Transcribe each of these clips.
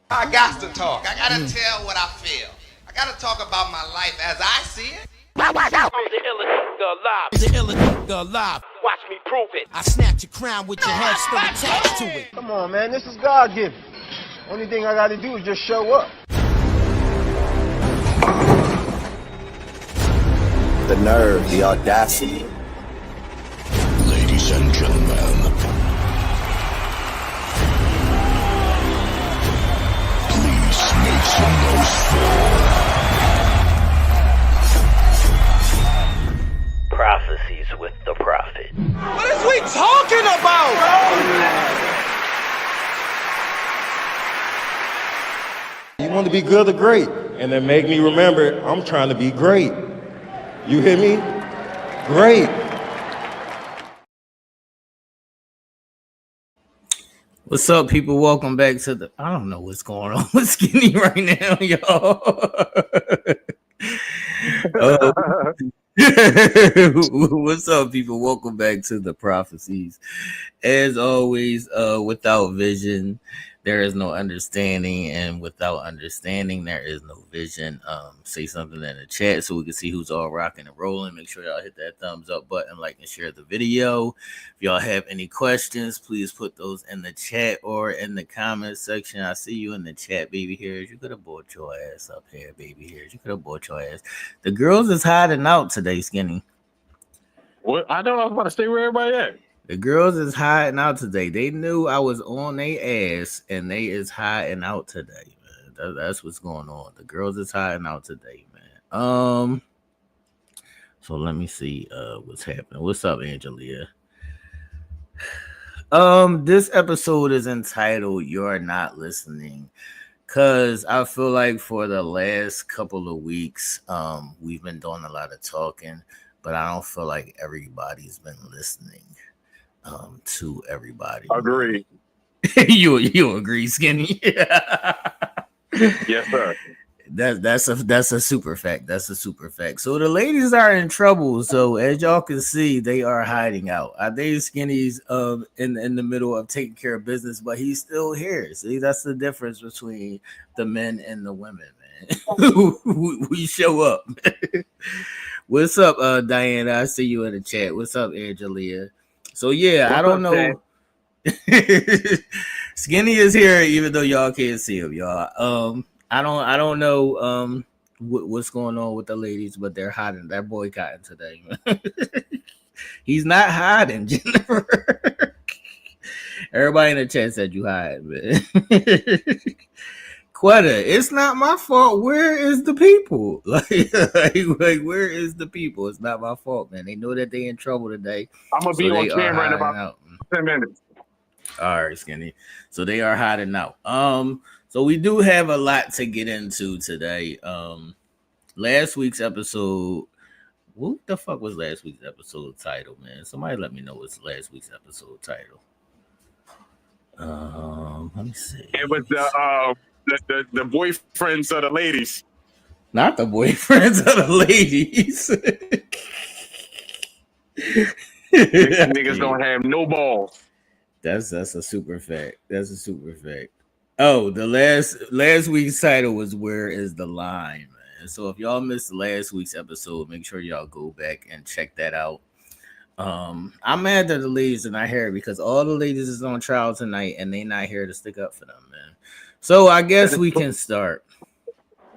I got to talk. I got to tell what I feel. I got to talk about my life as I see it. I'm the illest nigga alive. Watch me prove it. I snatch your crown with your head still attached to it. Come on, man. This is God-given. Only thing I got to do is just show up. The nerve, the audacity. Ladies and gentlemen, please make some noise for Prophecies with the Prophet. What is we talking about? You want to be good or great, and then make me remember I'm trying to be great. You hear me? Great. What's up, people? Welcome back to the... I don't know what's going on with Skinny right now, y'all. What's up, people? Welcome back to the Prophecies. As always, without vision, there is no understanding, and without understanding, there is no vision. Say something in the chat so we can see who's all rocking and rolling. Make sure y'all hit that thumbs up button, like and share the video. If y'all have any questions, please put those in the chat or in the comment section. I see you in the chat, baby hairs. You could have bought your ass up here, baby hairs. You could have bought your ass. The girls is hiding out today, Skinny. What? I know I was about to stay where everybody at. The girls is hiding out today. They knew I was on their ass, and they is hiding out today, man. That's what's going on. The girls is hiding out today, man. So let me see what's happening. What's up, Angelia? This episode is entitled "You're Not Listening," because I feel like for the last couple of weeks, we've been doing a lot of talking, but I don't feel like everybody's been listening. To everybody. Agree. you agree, Skinny? Yes, sir. That's a super fact. That's a super fact. So the ladies are in trouble. So as y'all can see, they are hiding out. I think Skinny's in the middle of taking care of business, but he's still here. See, that's the difference between the men and the women, man. we show up. What's up, Diana? I see you in the chat. What's up, Angelia? So yeah, I don't know. Skinny is here, even though y'all can't see him, y'all. I don't know what's going on with the ladies, but they're hiding. They're boycotting today. He's not hiding, Jennifer. Everybody in the chat said you hide, man. Quetta, it's not my fault. Where is the people? Like, where is the people? It's not my fault, man. They know that they in trouble today. I'm gonna be on camera in about 10 minutes. All right, Skinny. So they are hiding out. So we do have a lot to get into today. Last week's episode. What the fuck was last week's episode title, man? Somebody let me know what's last week's episode title. Let me see. It was the boyfriends of the ladies. Not the boyfriends of the ladies. Niggas don't have no balls. That's a super fact. That's a super fact. Oh, the last week's title was "Where Is the Line," man. So if y'all missed last week's episode, make sure y'all go back and check that out. I'm mad that the ladies are not here because all the ladies is on trial tonight and they not here to stick up for them, man. So I guess we can start.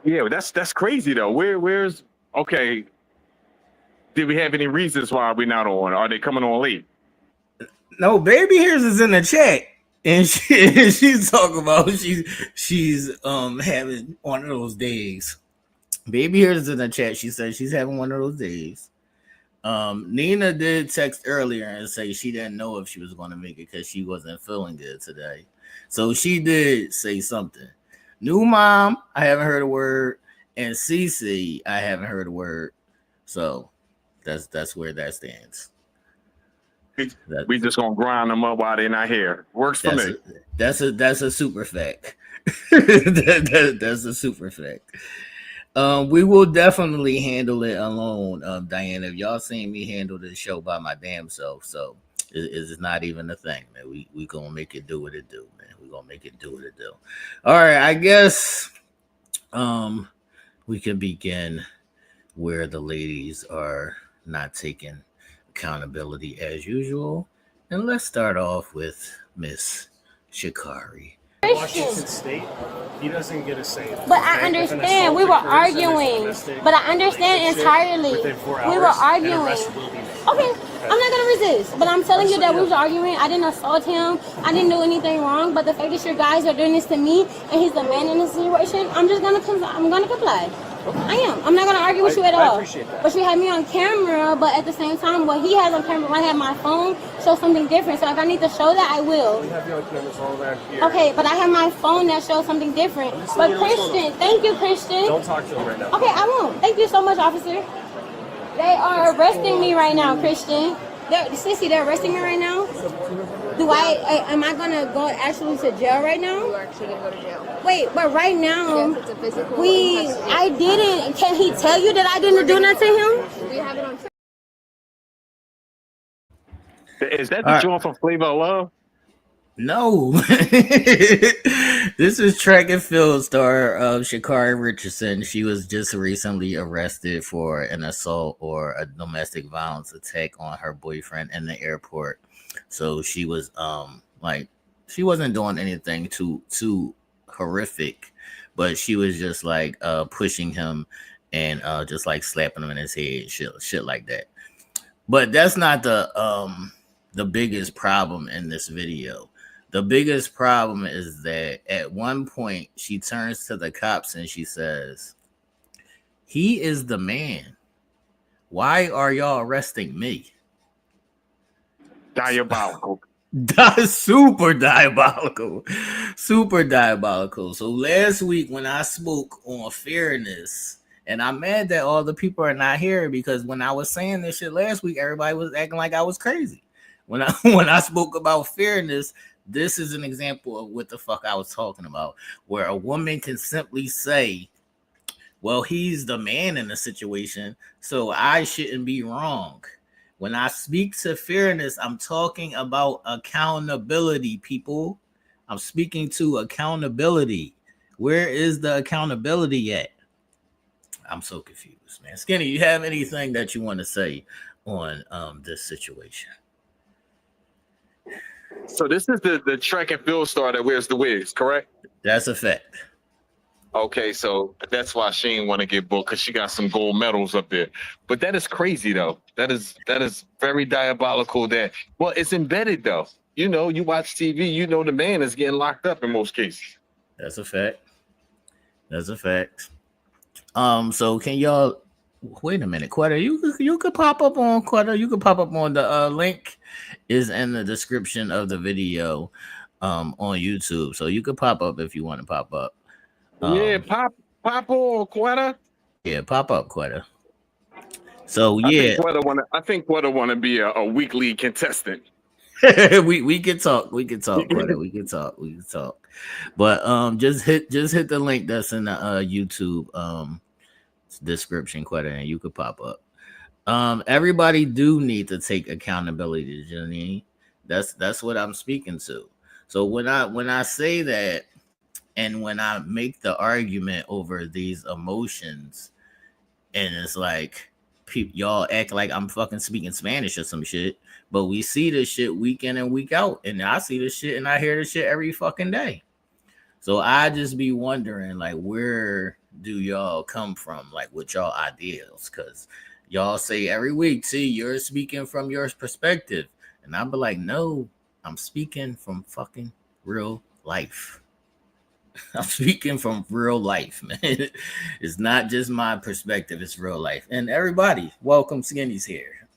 Yeah, that's crazy though. Where's okay? Did we have any reasons why we're not on? Are they coming on late? No, Baby Hairs is in the chat, and she's talking about she's having one of those days. Baby Hairs is in the chat. She said she's having one of those days. Nina did text earlier and say she didn't know if she was going to make it because she wasn't feeling good today. So she did say something. New mom, I haven't heard a word, and Cece, I haven't heard a word. So that's where that stands. We just gonna grind them up while they're not here. Works for me. That's a super fact. That's a super fact. We will definitely handle it alone, Diana. If y'all seen me handle this show by my damn self, so Is not even a thing, man. We gonna make it do what it do, man. We gonna make it do what it do. All right, I guess we can begin where the ladies are not taking accountability as usual. And let's start off with Miss Sha'Carri. Washington State, he doesn't get a say. But I understand. We were arguing. But I understand entirely. We were arguing. Okay, I'm not gonna resist. But I'm telling you that we was arguing. I didn't assault him. I didn't do anything wrong. But the fact that you guys are doing this to me and he's the man in this situation, I'm gonna comply. I am. I'm not gonna argue with you at all. I appreciate that. But you have me on camera, but at the same time, what he has on camera, when I have my phone, shows something different. So if I need to show that, I will. We have you on camera all around here. Okay, but I have my phone that shows something different. But Christian, thank you, Christian. Don't talk to him right now. Okay, I won't. Thank you so much, officer. They are arresting me right now, Christian. Sissy, they're arresting me right now. Am I gonna go actually to jail right now? You're actually gonna go to jail. Wait, but right now, yes, it's a physical I didn't. Can he tell you that I didn't do nothing to him? We have it on. Is that the joint from Flavor of Love? No. This is track and field star of Sha'Carri Richardson. She was just recently arrested for an assault or a domestic violence attack on her boyfriend in the airport. So she was she wasn't doing anything too horrific, but she was just like pushing him and just like slapping him in his head, shit like that. But that's not the biggest problem in this video. The biggest problem is that at one point she turns to the cops and she says, "He is the man. Why are y'all arresting me?" Diabolical. Super diabolical. Super diabolical. So last week when I spoke on fairness, and I'm mad that all the people are not here, because when I was saying this shit last week, everybody was acting like I was crazy. When I spoke about fairness, this is an example of what the fuck I was talking about, where a woman can simply say, well, he's the man in the situation, so I shouldn't be wrong. When I speak to fairness, I'm talking about accountability, people. I'm speaking to accountability. Where is the accountability at? I'm so confused, man. Skinny, you have anything that you want to say on this situation? So this is the track and field star that wears the wigs, correct? That's a fact. Okay, so that's why she didn't want to get booked, because she got some gold medals up there. But that is crazy, though. That is very diabolical. That, well, it's embedded, though. You know, you watch TV, you know the man is getting locked up in most cases. That's a fact. That's a fact. So can y'all wait a minute, Quetta? You could pop up on Quetta. You could pop up on the link is in the description of the video on YouTube. So you could pop up if you want to pop up. Yeah, pop on, Quetta. Yeah, pop up, Quetta. So yeah, I think Quetta want to be a weekly contestant. we can talk. We can talk, Quetta. We can talk. But just hit the link that's in the YouTube description, Quetta, and you could pop up. Everybody do need to take accountability, Janine. That's what I'm speaking to. So when I say that, and when I make the argument over these emotions, and it's like y'all act like I'm fucking speaking Spanish or some shit, but we see this shit week in and week out, and I see this shit and I hear this shit every fucking day. So I just be wondering, like, where do y'all come from, like, with y'all ideals? Because y'all say every week, see, you're speaking from your perspective, and I'll be like, no, I'm speaking from fucking real life. I'm speaking from real life, man. It's not just my perspective, it's real life. And everybody, welcome, Skinny's here.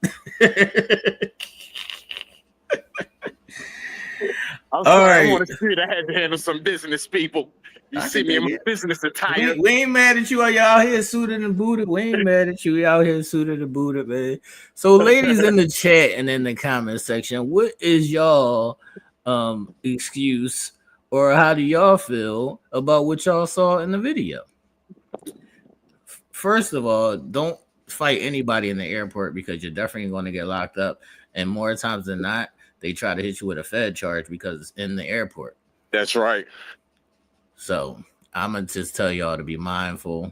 All right. I want to see that I had to handle some business, people. You see me in my business attire. We ain't mad at you. Y'all here suited and booted. We ain't mad at you. Y'all here suited and booted, man. So, ladies in the chat and in the comment section, what is y'all excuse, or how do y'all feel about what y'all saw in the video? First of all, don't fight anybody in the airport, because you're definitely going to get locked up. And more times than not, they try to hit you with a Fed charge because it's in the airport. That's right. So I'm gonna just tell y'all to be mindful.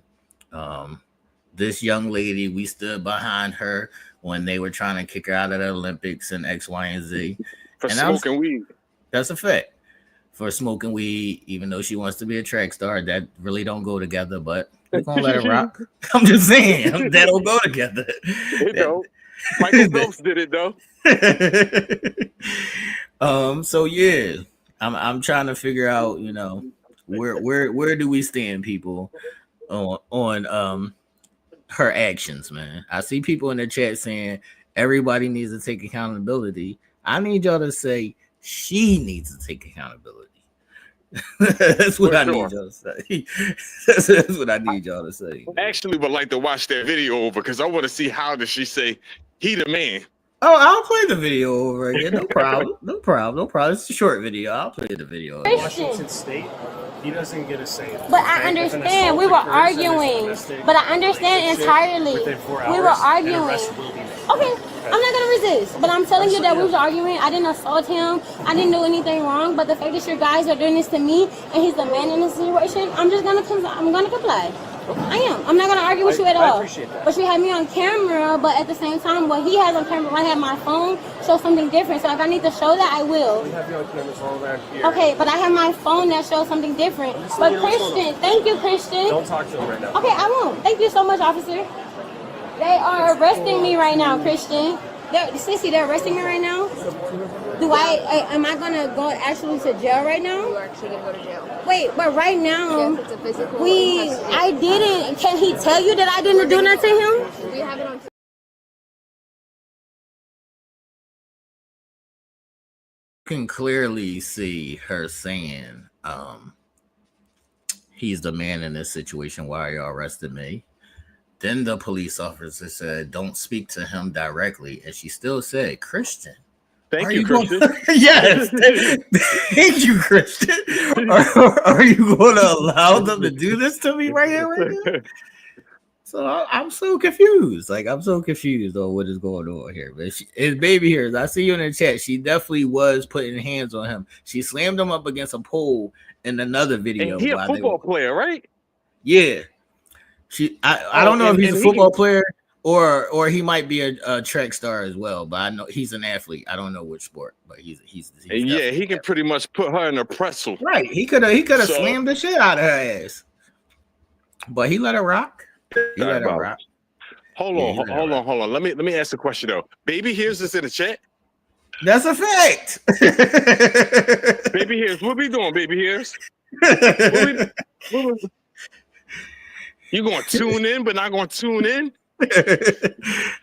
This young lady, we stood behind her when they were trying to kick her out of the Olympics and X, Y, and Z. For and smoking weed. That's a fact. For smoking weed, even though she wants to be a track star, that really don't go together, but we're gonna let it rock. I'm just saying that don't go together. It don't. Michael Phelps did it though. So yeah, I'm trying to figure out, you know, where do we stand, people, on her actions, man. I see people in the chat saying everybody needs to take accountability. I need y'all to say she needs to take accountability. That's what I need y'all to say. That's what I need y'all to say. Actually, would like to watch that video over because I want to see how does she say he the man. Oh, I'll play the video over again. No problem. No problem. It's a short video. I'll play the video. Washington State, he doesn't get a say. But I understand. We were arguing. But I understand entirely. We were arguing. Okay, I'm not gonna resist. But I'm telling you that we was arguing. I didn't assault him. I didn't do anything wrong. But the fact that you guys are doing this to me and he's the man in this situation, I'm gonna comply. I am. I'm not gonna argue with you at all. But you have me on camera, but at the same time, what he has on camera, I have my phone, shows something different. So if I need to show that, I will. We have you on cameras all around here. Okay, but I have my phone that shows something different. But Christian, thank you, Christian. Don't talk to him right now. Okay, I won't. Thank you so much, officer. They are arresting me right now, Christian. Sissy, they're arresting me right now. Am I gonna go actually to jail right now? You are actually gonna go to jail. Wait, but right now, yes, it's a physical I didn't. Can he tell you that I didn't do that to him? We have it on. You can clearly see her saying, he's the man in this situation. Why are you arresting me? Then the police officer said, don't speak to him directly. And she still said, Christian. Thank you, Christian. Yes. Thank you, Christian. Are you going to allow them to do this to me right here, right now? So I'm so confused. I'm so confused on what is going on here. But it's baby here. I see you in the chat. She definitely was putting hands on him. She slammed him up against a pole in another video. And he a football player, right? Yeah. I don't know if he's a football player or he might be a track star as well, but I know he's an athlete. I don't know which sport, but he's yeah, he can pretty much put her in a pretzel. Right. He could have slammed the shit out of her ass. But he let her rock. He let her rock. Hold on. Let me ask the question though. Baby here's this in the chat. That's a fact. Baby here's what we doing, baby here's. You gonna tune in, but not gonna tune in?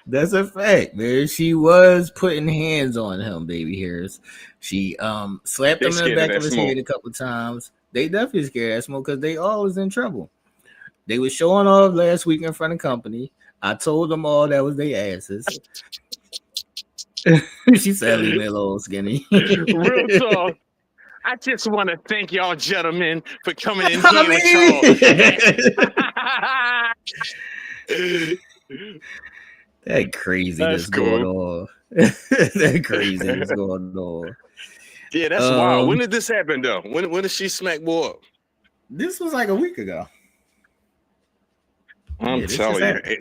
That's a fact, man. She was putting hands on him, baby hairs. She slapped him in the back of his head a couple times. They definitely scared that smoke because they all was in trouble. They was showing off last week in front of company. I told them all that was their asses. She said, leave me alone, skinny. Real talk. I just want to thank y'all gentlemen for coming in here with y'all. That craziness going on. That craziness going on. Yeah, that's wild. When did this happen though? When did she smack boy up? This was like a week ago. I'm telling you.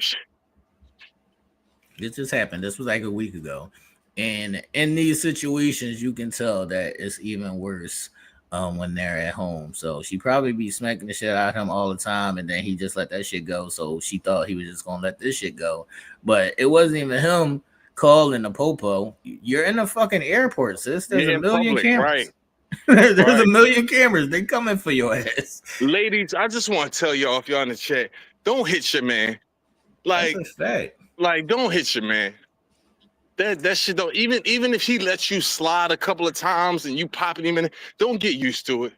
This just happened. This was like a week ago. And in these situations, you can tell that it's even worse when they're at home. So she probably be smacking the shit out of him all the time, and then he just let that shit go. So she thought he was just gonna let this shit go. But it wasn't even him calling the popo. You're in the fucking airport, sis. There's a million cameras. Right. There's a million cameras. They coming for your ass. Ladies, I just want to tell y'all, if y'all in the chat, don't hit your man. Like, don't hit your man. That shit don't even if he lets you slide a couple of times and you popping him in, don't get used to it.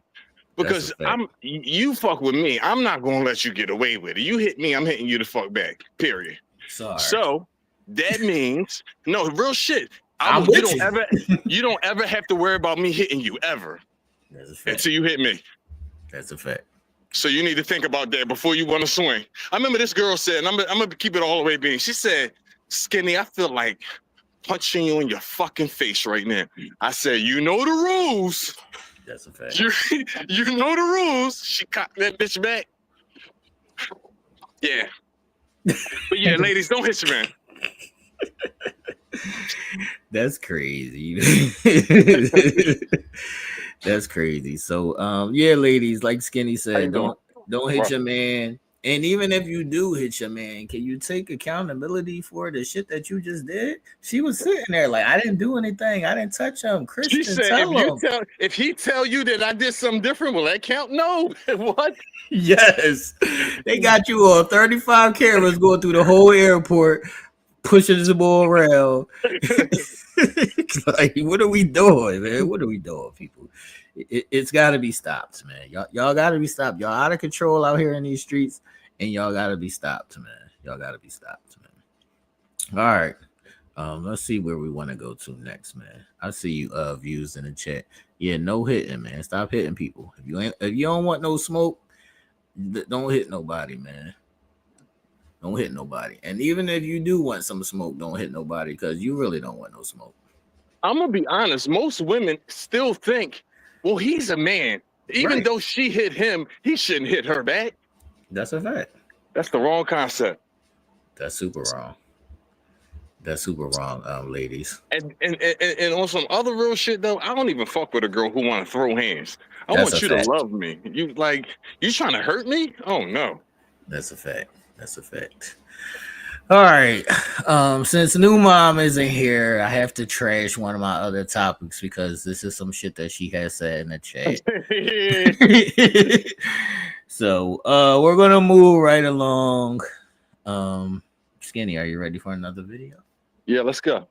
Because you fuck with me, I'm not gonna let you get away with it. You hit me, I'm hitting you the fuck back. Period. Sorry. So that means no real shit. You don't ever have to worry about me hitting you ever. Until you hit me. That's a fact. So you need to think about that before you want to swing. I remember this girl said, and I'm gonna keep it all the way being. She said, "Skinny, I feel like punching you in your fucking face right now. I said, you know the rules. That's a fact. You know the rules. She cocked that bitch back. Yeah. But yeah, ladies, don't hit your man. That's crazy. That's crazy. So yeah, ladies, like Skinny said, don't hit your man. And even if you do hit your man, can you take accountability for the shit that you just did? She was sitting there like, I didn't do anything. I didn't touch him. Christian, She said, if he tell you that I did something different, will that count? No. What? Yes. They got you on 35 cameras going through the whole airport, pushing the ball around. Like, what are we doing, man? What are we doing, people? It's got to be stopped, man. Y'all got to be stopped. Y'all out of control out here in these streets, and y'all got to be stopped, man. Y'all got to be stopped, man. All right. Let's see where we want to go to next, man. I see you views in the chat. Yeah, no hitting, man. Stop hitting people. If you don't want no smoke, don't hit nobody, man. Don't hit nobody. And even if you do want some smoke, don't hit nobody, because you really don't want no smoke. I'm gonna be honest. Most women still think, well, he's a man. Even though she hit him, he shouldn't hit her back. That's a fact. That's the wrong concept. That's super wrong. That's super wrong, ladies. And on some other real shit though, I don't even fuck with a girl who want to throw hands. I want you to love me. You trying to hurt me? Oh no. That's a fact. That's a fact. All right. Since new mom isn't here, I have to trash one of my other topics because this is some shit that she has said in the chat. So we're gonna move right along. Skinny, are you ready for another video? Yeah, let's go.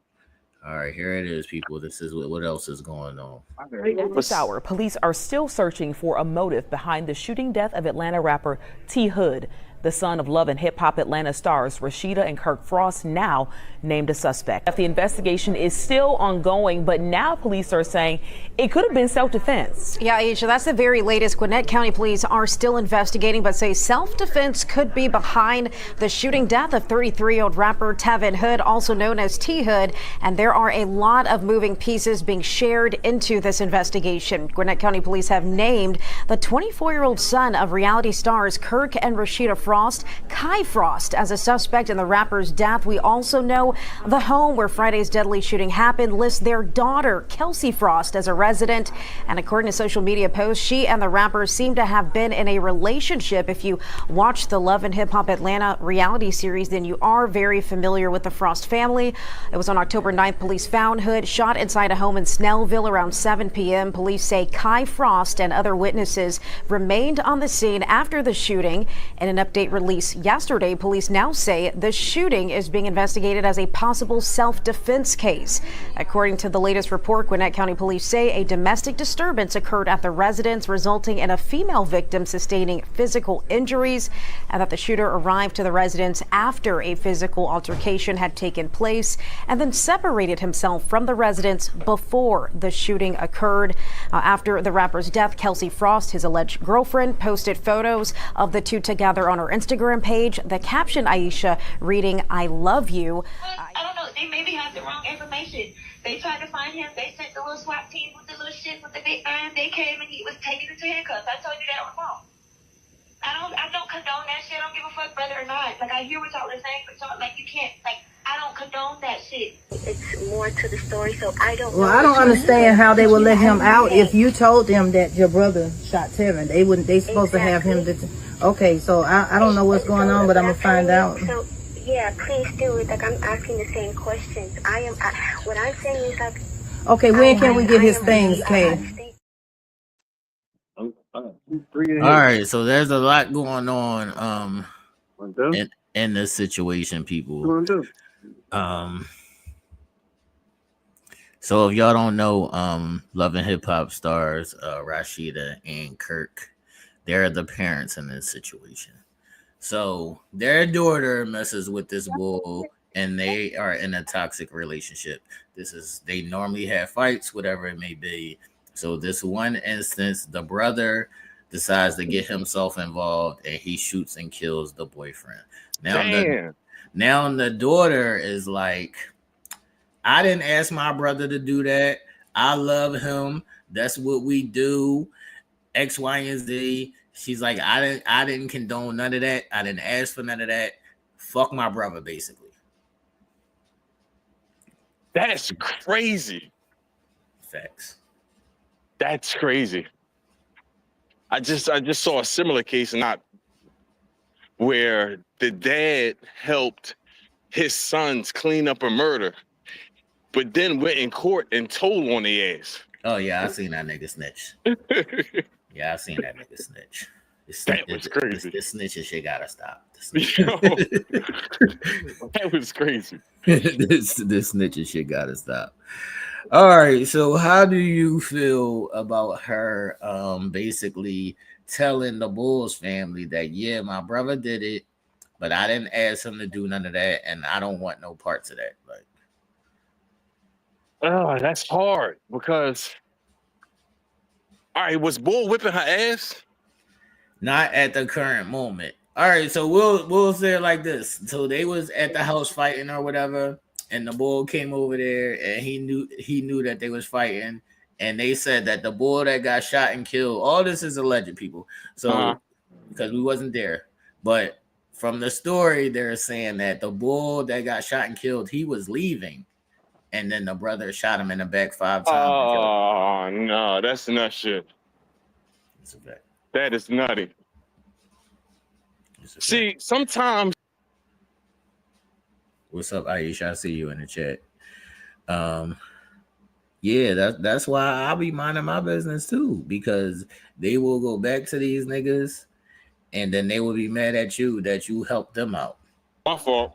All right, here it is, people. This is what else is going on. At this hour, police are still searching for a motive behind the shooting death of Atlanta rapper T. Hood. The son of Love and Hip Hop Atlanta stars Rasheeda and Kirk Frost now named a suspect. The investigation is still ongoing, but now police are saying it could have been self-defense. Yeah, Aisha, that's the very latest. Gwinnett County police are still investigating, but say self-defense could be behind the shooting death of 33-year-old rapper Tevin Hood, also known as T. Hood. And there are a lot of moving pieces being shared into this investigation. Gwinnett County police have named the 24-year-old son of reality stars Kirk and Rasheeda Frost, Kai Frost, as a suspect in the rapper's death. We also know the home where Friday's deadly shooting happened lists their daughter, Kelsey Frost, as a resident. And according to social media posts, she and the rapper seem to have been in a relationship. If you watch the Love and Hip Hop Atlanta reality series, then you are very familiar with the Frost family. It was on October 9th, police found Hood shot inside a home in Snellville around 7 p.m. Police say Kai Frost and other witnesses remained on the scene after the shooting. In an update released yesterday, police now say the shooting is being investigated as a possible self-defense case. According to the latest report, Gwinnett County police say a domestic disturbance occurred at the residence, resulting in a female victim sustaining physical injuries, and that the shooter arrived to the residence after a physical altercation had taken place and then separated himself from the residence before the shooting occurred. After the rapper's death, Kelsey Frost, his alleged girlfriend, posted photos of the two together on her Instagram page. The caption, Aisha, reading, "I love you." I don't know. They maybe have the wrong information. They tried to find him. They sent the little SWAT team with the little shit with the big gun. They came and he was taken into handcuffs. I told you that on the phone. I don't condone that shit. I don't give a fuck whether or not. Like, I hear what y'all are saying, but y'all, like, you can't, like, I don't condone that shit. It's more to the story, so I don't know. Well, I don't understand how they would let him out if you told them that your brother shot Tevin. They wouldn't. They supposed to have him. Okay, so I don't know what's going on, but I'm gonna find out. So yeah, please do it. Like, I'm asking the same questions. What I'm saying is, like. Okay, when can we get his things, Kay? All right, so there's a lot going on in this situation, people. So if y'all don't know, Love and Hip Hop stars Rasheeda and Kirk, they're the parents in this situation. So their daughter messes with this bull, and they are in a toxic relationship. They normally have fights, whatever it may be. So this one instance, the brother decides to get himself involved, and he shoots and kills the boyfriend. Now the daughter is like, I didn't ask my brother to do that. I love him. That's what we do. X, Y, and Z. She's like, I didn't condone none of that. I didn't ask for none of that. Fuck my brother, basically. That's crazy. Facts. That's crazy. I just saw a similar case, not where the dad helped his sons clean up a murder, but then went in court and told on their ass. Oh yeah, I seen that nigga snitch. Yeah, I seen that nigga snitch. That was crazy. This snitching shit gotta stop. That was crazy. this snitching shit gotta stop. All right, so how do you feel about her basically telling the Bulls family that, yeah, my brother did it, but I didn't ask him to do none of that, and I don't want no parts of that? Like, oh, that's hard because, all right, was Bull whipping her ass? Not at the current moment. All right, so we'll say it like this. So they was at the house fighting or whatever, and the Bull came over there, and he knew that they was fighting, and they said that the Bull that got shot and killed, all this is alleged, people. So because we wasn't there, but from the story, they're saying that the Bull that got shot and killed, he was leaving, and then the brother shot him in the back 5 times. Oh no, that's nut shit. It's a fact. That is nutty. See, sometimes. What's up, Aisha? I see you in the chat. Yeah, that's why I'll be minding my business too, because they will go back to these niggas, and then they will be mad at you that you helped them out. My fault.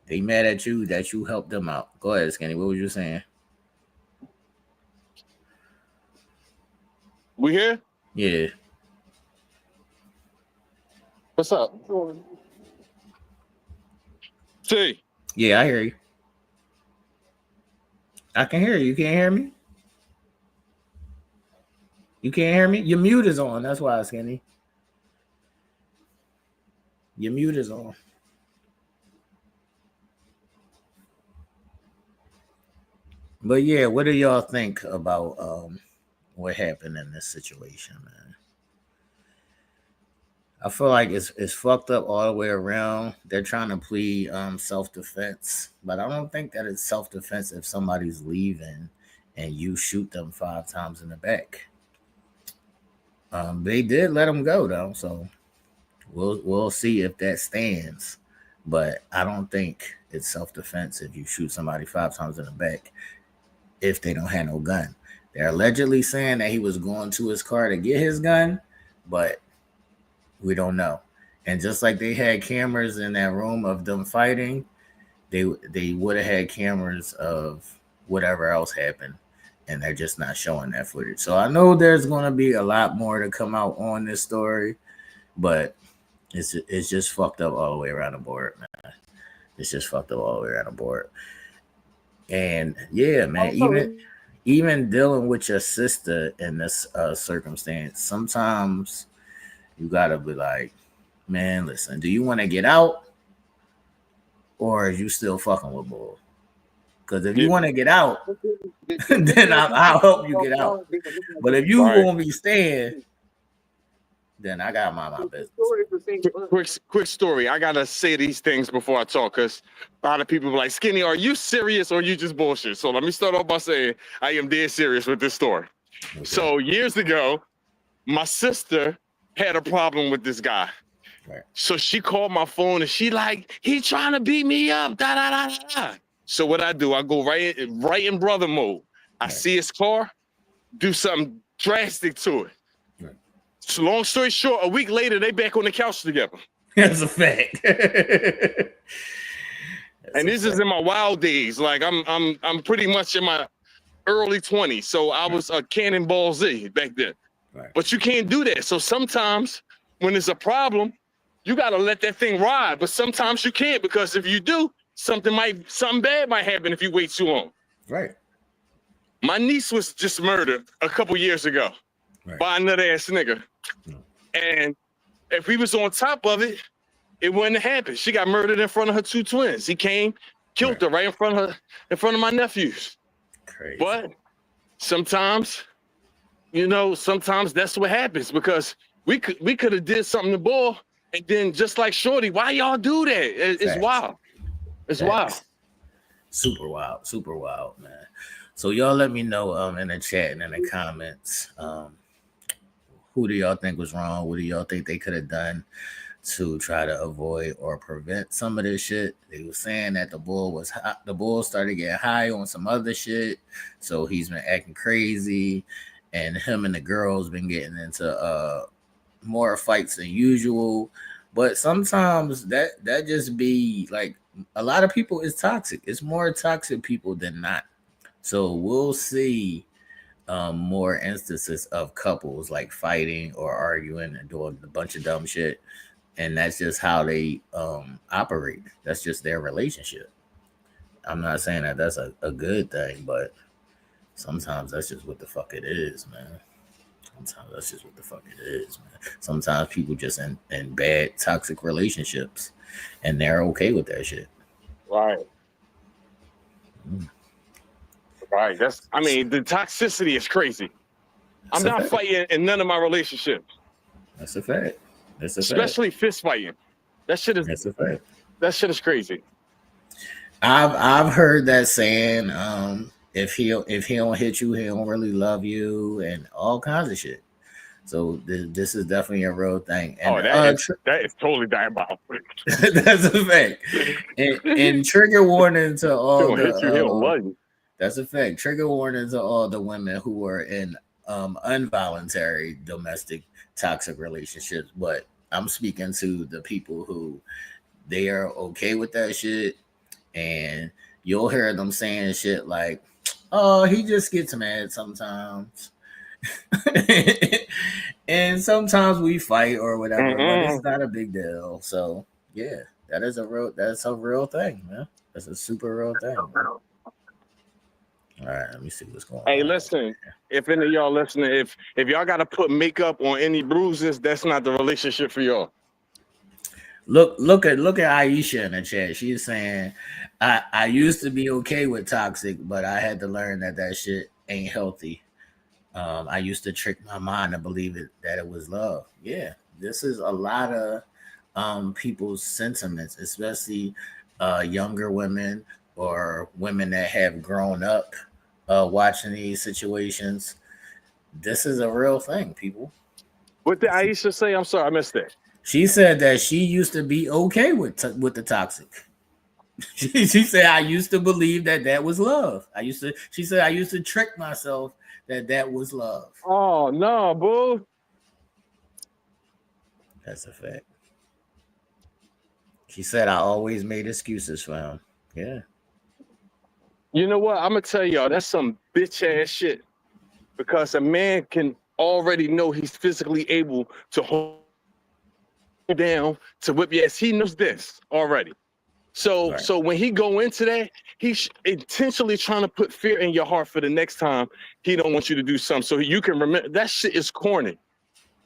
They mad at you that you helped them out. Go ahead, Skinny. What was you saying? We here? Yeah. What's up? T. Yeah, I hear you. I can hear you. You can't hear me? You can't hear me? Your mute is on. That's why, Skinny. Your mute is on. But yeah, what do y'all think about what happened in this situation, man? I feel like it's fucked up all the way around. They're trying to plead self-defense, but I don't think that it's self-defense if somebody's leaving and you shoot them 5 times in the back. They did let him go though, so we'll see if that stands. But I don't think it's self-defense if you shoot somebody 5 times in the back if they don't have no gun. They're allegedly saying that he was going to his car to get his gun, but we don't know. And just like they had cameras in that room of them fighting, they would have had cameras of whatever else happened, and they're just not showing that footage. So I know there's going to be a lot more to come out on this story, but it's just fucked up all the way around the board, man. It's just fucked up all the way around the board. And yeah, man, even dealing with your sister in this circumstance, sometimes you gotta be like, man, listen, do you want to get out, or are you still fucking with Bull? Because if you want to get out, then I'll help you get out. But if you want me staying, then I gotta mind my business. Quick story. I gotta say these things before I talk, because a lot of people be like, Skinny, are you serious or you just bullshit? So let me start off by saying I am dead serious with this story. Okay. So years ago, my sister had a problem with this guy. Right. So she called my phone and she like, he trying to beat me up. Da, da, da, da. So what I do, I go right in brother mode. I see his car, do something drastic to it. Right. So long story short, a week later, they back on the couch together. That's a fact. And this is in my wild days. Like I'm pretty much in my early 20s. So I was a Cannonball Z back then. Right. But you can't do that. So sometimes when there's a problem, you got to let that thing ride. But sometimes you can't, because if you do, something bad might happen if you wait too long. Right. My niece was just murdered a couple years ago by another ass nigga. And if we was on top of it, it wouldn't happen. She got murdered in front of her 2 twins. He came, Killed her right in front of my nephews. Crazy. But sometimes, sometimes that's what happens because we could have did something to Bull, and then just like Shorty, why y'all do that? It's wild. It's wild. Super wild, man. So y'all let me know in the chat and in the comments, who do y'all think was wrong? What do y'all think they could have done to try to avoid or prevent some of this shit? They were saying that the bull started getting high on some other shit, so he's been acting crazy, and him and the girls been getting into more fights than usual. But sometimes that just be like, a lot of people is toxic. It's more toxic people than not. So we'll see more instances of couples like fighting or arguing and doing a bunch of dumb shit. And that's just how they operate. That's just their relationship. I'm not saying that that's a good thing, but sometimes that's just what the fuck it is, man. Sometimes that's just what the fuck it is, man. Sometimes people just in bad, toxic relationships, and they're okay with that shit. Right. Right. The toxicity is crazy. I'm not fighting in none of my relationships. That's a fact. Especially fist fighting. That's a fact. That shit is crazy. I've heard that saying, if he don't hit you, he don't really love you, and all kinds of shit. So this is definitely a real thing. And, that is totally diabolical. That's a fact. And trigger warning to all the that's a fact. Trigger warning to all the women who are in involuntary domestic toxic relationships. But I'm speaking to the people who they are okay with that shit, and you'll hear them saying shit like, "Oh, he just gets mad sometimes." And sometimes we fight or whatever, but it's not a big deal. So yeah, that's a real thing, man. That's a super real thing, man. All right, let me see what's going on. Hey, listen, if any of y'all listening, if y'all gotta put makeup on any bruises, that's not the relationship for y'all. Look at Aisha in the chat. She's saying, I used to be okay with toxic, but I had to learn that shit ain't healthy. I used to trick my mind to believe that it was love. Yeah, this is a lot of people's sentiments, especially younger women or women that have grown up watching these situations. This is a real thing, people. What did Aisha say? I'm sorry, I missed that. She said that she used to be okay with the toxic. She said, I used to believe that was love. She said, I used to trick myself that was love. Oh, no, boo. That's a fact. She said, I always made excuses for him. Yeah. You know what? I'm going to tell y'all, that's some bitch ass shit. Because a man can already know he's physically able to hold you down, to whip your ass. He knows this already. So when he go into that, he's intentionally trying to put fear in your heart for the next time he don't want you to do something. So you can remember, that shit is corny.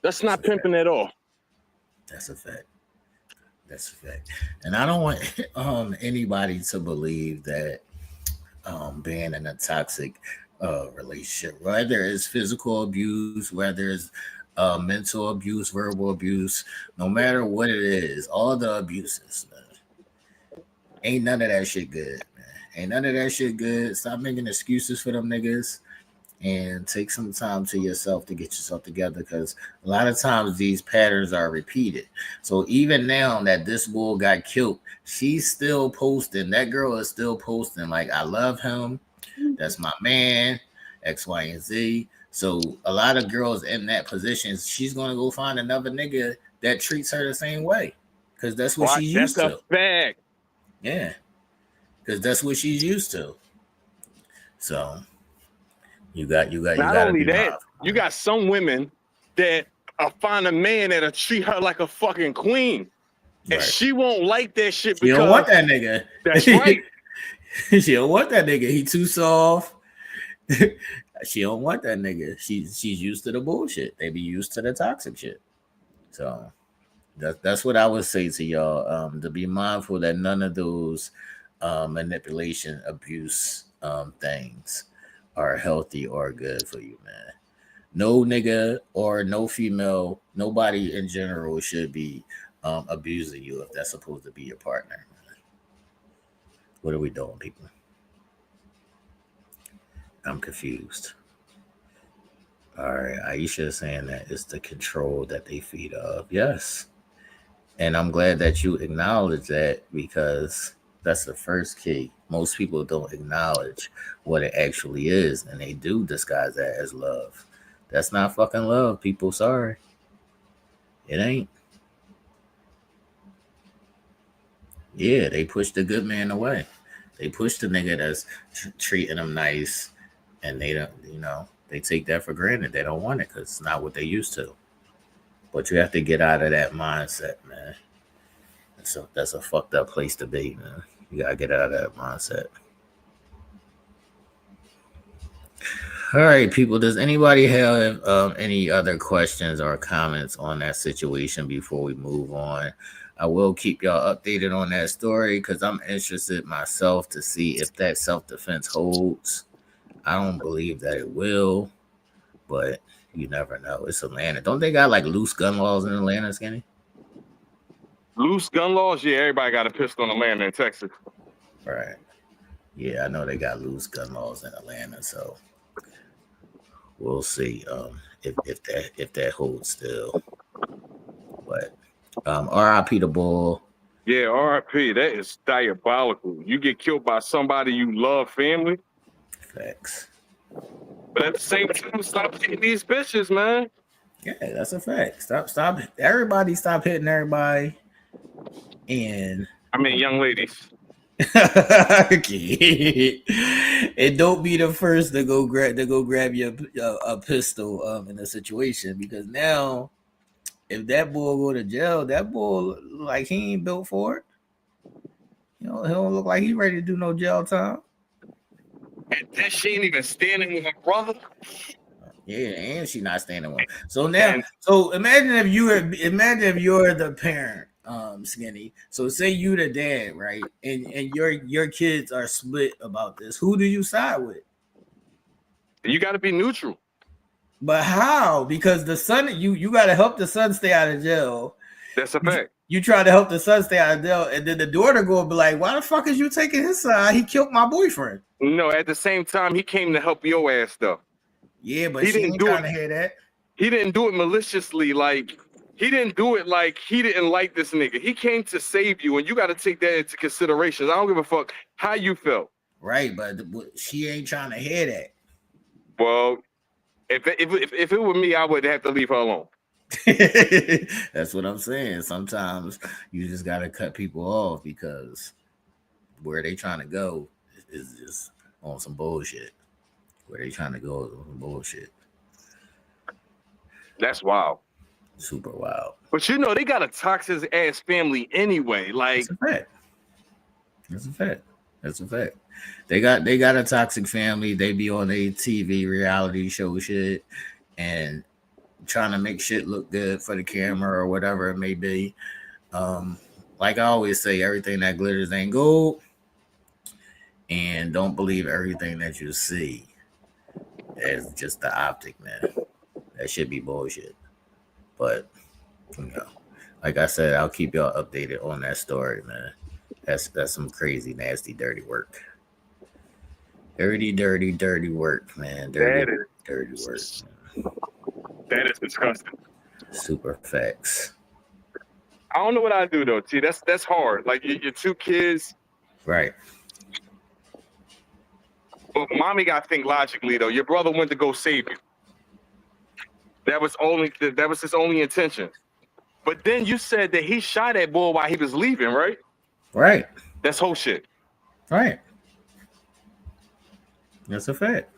That's not pimping at all. That's a fact. That's a fact. And I don't want anybody to believe that being in a toxic relationship, whether it's physical abuse, whether it's mental abuse, verbal abuse, no matter what it is, all the abuses, man. Ain't none of that shit good, man. Ain't none of that shit good. Stop making excuses for them niggas and take some time to yourself to get yourself together, because a lot of times these patterns are repeated. So even now that this bull got killed, she's still posting. That girl is still posting like, I love him. That's my man, X, Y, and Z. So a lot of girls in that position, she's going to go find another nigga that treats her the same way, because that's what she's used to. That's a fact. Yeah, because that's what she's used to. So you got not only that, you got some women that find a man that'll treat her like a fucking queen, and she won't like that shit because she don't want that nigga. That's right. She don't want that nigga. He too soft. She don't want that nigga. She's used to the bullshit. They be used to the toxic shit. So that's what I would say to y'all. To be mindful that none of those manipulation, abuse things are healthy or good for you, man. No nigga or no female, nobody in general should be abusing you if that's supposed to be your partner. What are we doing, people? I'm confused. All right, Aisha is saying that it's the control that they feed off. Yes. And I'm glad that you acknowledge that, because that's the first key. Most people don't acknowledge what it actually is, and they do disguise that as love. That's not fucking love, people. Sorry. It ain't. Yeah, they push the good man away. They push the nigga that's treating them nice, and they don't, they take that for granted. They don't want it because it's not what they used to. But you have to get out of that mindset, man. That's a fucked up place to be, man. You gotta get out of that mindset. All right, people. Does anybody have any other questions or comments on that situation before we move on? I will keep y'all updated on that story because I'm interested myself to see if that self-defense holds. I don't believe that it will, but you never know. It's Atlanta. Don't they got like loose gun laws in Atlanta, Skinny? Loose gun laws? Yeah, everybody got a pistol in Atlanta and Texas. Right. Yeah, I know they got loose gun laws in Atlanta, so we'll see if that holds still. But RIP the Bull. Yeah, RIP. That is diabolical. You get killed by somebody you love, family. Facts. But at the same time, stop hitting these bitches, man. Yeah, that's a fact. Stop. Everybody stop hitting everybody. And I mean, young ladies. And don't be the first to go grab your a pistol in a situation, because now if that boy go to jail, that boy like he ain't built for it. He don't look like he ready to do no jail time. And then she ain't even standing with her brother. Yeah, and she not standing with him. So now, so imagine if you're the parent, Skinny. So say you the dad, right? And your kids are split about this. Who do you side with? You got to be neutral. But how? Because the son, you got to help the son stay out of jail. That's a fact. You try to help the son stay out of jail, and then the daughter go and be like, "Why the fuck is you taking his side? He killed my boyfriend." No, at the same time, he came to help your ass though. Yeah, but he didn't do it. Hear that? He didn't do it maliciously. Like he didn't do it like he didn't like this nigga. He came to save you, and you got to take that into consideration. I don't give a fuck how you felt. Right, but she ain't trying to hear that. Well, if it were me, I would have to leave her alone. That's what I'm saying. Sometimes you just gotta cut people off because where they trying to go is just on some bullshit. Where they trying to go is on some bullshit. That's wild. Super wild. But they got a toxic ass family anyway. Like That's a fact. They got a toxic family. They be on a TV reality show shit and trying to make shit look good for the camera or whatever it may be. Like I always say, everything that glitters ain't gold, and don't believe everything that you see as just the optic, man. That should be bullshit. But like I said, I'll keep y'all updated on that story, man. That's some crazy, nasty, dirty work. Dirty work, man. Dirty work. Man. That is disgusting. Super facts. I don't know what I do though. See, that's hard. Like your two kids, right? But mommy got to think logically though. Your brother went to go save you. That was his only intention. But then you said that he shot that boy while he was leaving, right? Right. That's whole shit. Right. That's a fact.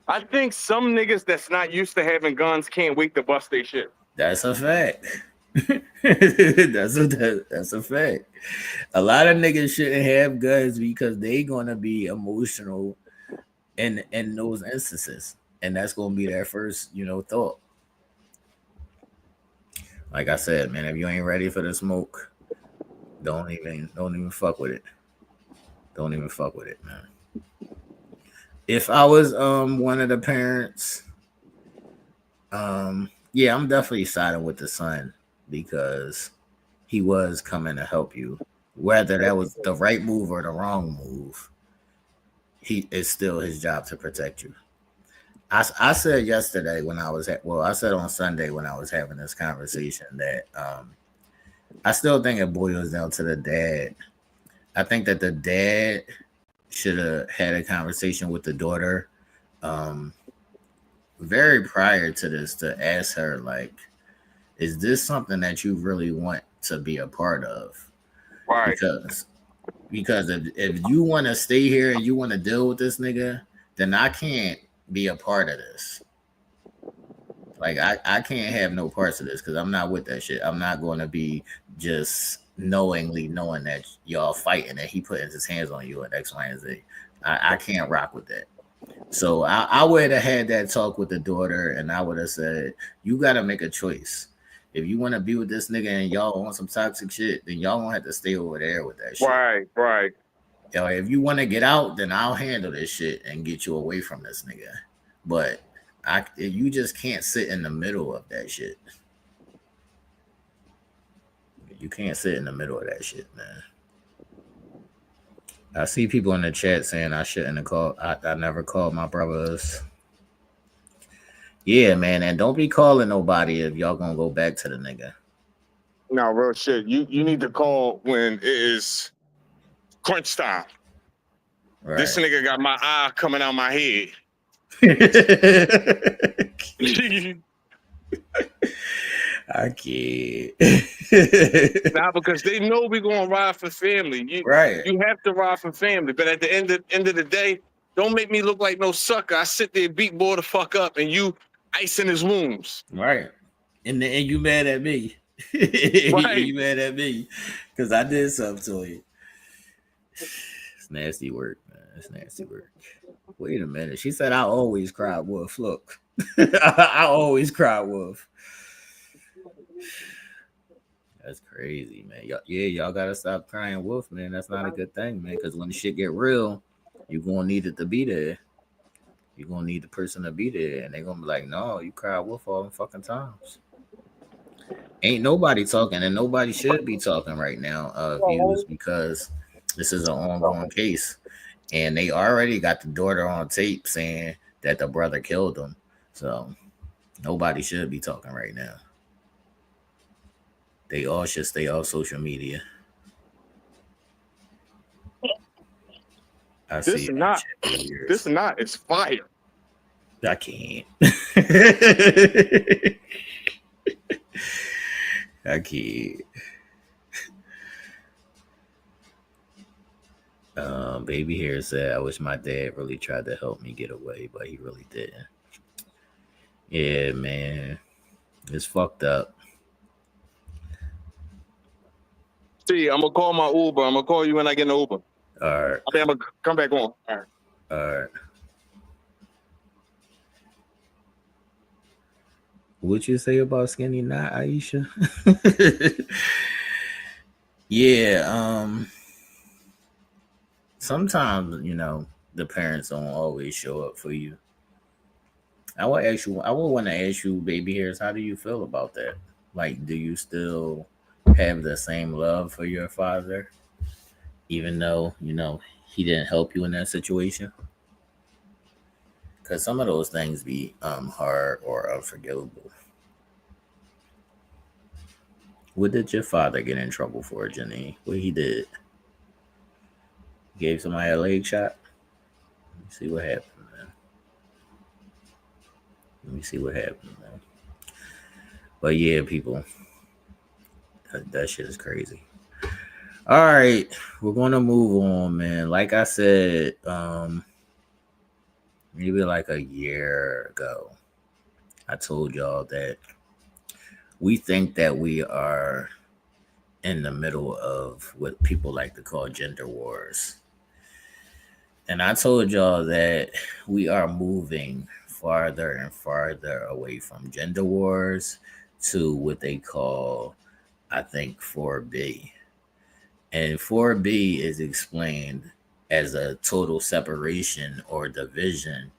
I think some niggas that's not used to having guns can't wait to bust their shit. That's a fact. That's a fact. A lot of niggas shouldn't have guns because they gonna be emotional in those instances, and that's gonna be their first, thought. Like I said, man, if you ain't ready for the smoke, don't even fuck with it. Don't even fuck with it, man. If I was one of the parents, yeah, I'm definitely siding with the son because he was coming to help you. Whether that was the right move or the wrong move, it's still his job to protect you. I said yesterday when I was I said on Sunday when I was having this conversation that I still think it boils down to the dad. I think that the dad should have had a conversation with the daughter very prior to this to ask her, like, is this something that you really want to be a part of? Right. Because if you want to stay here and you want to deal with this nigga, then I can't be a part of this. Like, I can't have no parts of this because I'm not with that shit. I'm not going to be just knowingly knowing that y'all fighting and he putting his hands on you and X, Y, and Z. I can't rock with that. So I would have had that talk with the daughter and I would have said, you got to make a choice. If you want to be with this nigga and y'all want some toxic shit, then y'all gonna have to stay over there with that shit. Right. If you want to get out, then I'll handle this shit and get you away from this nigga. But you just can't sit in the middle of that shit. You can't sit in the middle of that shit, man. I see people in the chat saying I shouldn't have called. I never called my brothers. Yeah, man, and don't be calling nobody if y'all gonna go back to the nigga. No, real shit. You need to call when it is crunch time. Right. This nigga got my eye coming out my head. I can't. Nah, because they know we're gonna ride for family. You have to ride for family. But at the end of the day, don't make me look like no sucker. I sit there, beat boy the fuck up, and you icing his wounds. Right. And you mad at me. Right. You mad at me because I did something to you. It's nasty work, man. It's nasty work. Wait a minute. She said I always cry wolf. Look. I always cry wolf. That's crazy, man. Y'all gotta stop crying wolf, man. That's not a good thing, man. Because when the shit get real, you're gonna need it to be there. You're gonna need the person to be there, and they're gonna be like, "No, you cry wolf all them fucking times." Ain't nobody talking, and nobody should be talking right now, views, because this is an ongoing case, and they already got the daughter on tape saying that the brother killed him. So nobody should be talking right now. They all should stay off social media. This is not. It's fire. I can't. I can't. Baby here said, I wish my dad really tried to help me get away, but he really didn't. Yeah, man. It's fucked up. See, I'm gonna call my Uber. I'm gonna call you when I get an Uber. All right. I'm gonna come back on. All right. All right. What you say about skinny not, Aisha? Yeah, sometimes, the parents don't always show up for you. I would want to ask you, baby hairs, how do you feel about that? Like, do you still have the same love for your father, even though, he didn't help you in that situation? Because some of those things be hard or unforgivable. What did your father get in trouble for, Janine? What he did? Gave somebody a leg shot? Let me see what happened, man. But yeah, people, that shit is crazy. All right, we're going to move on, man. Like I said, maybe like a year ago, I told y'all that we think that we are in the middle of what people like to call gender wars. And I told y'all that we are moving farther and farther away from gender wars to what they call, I think, 4B. And 4B is explained as a total separation or division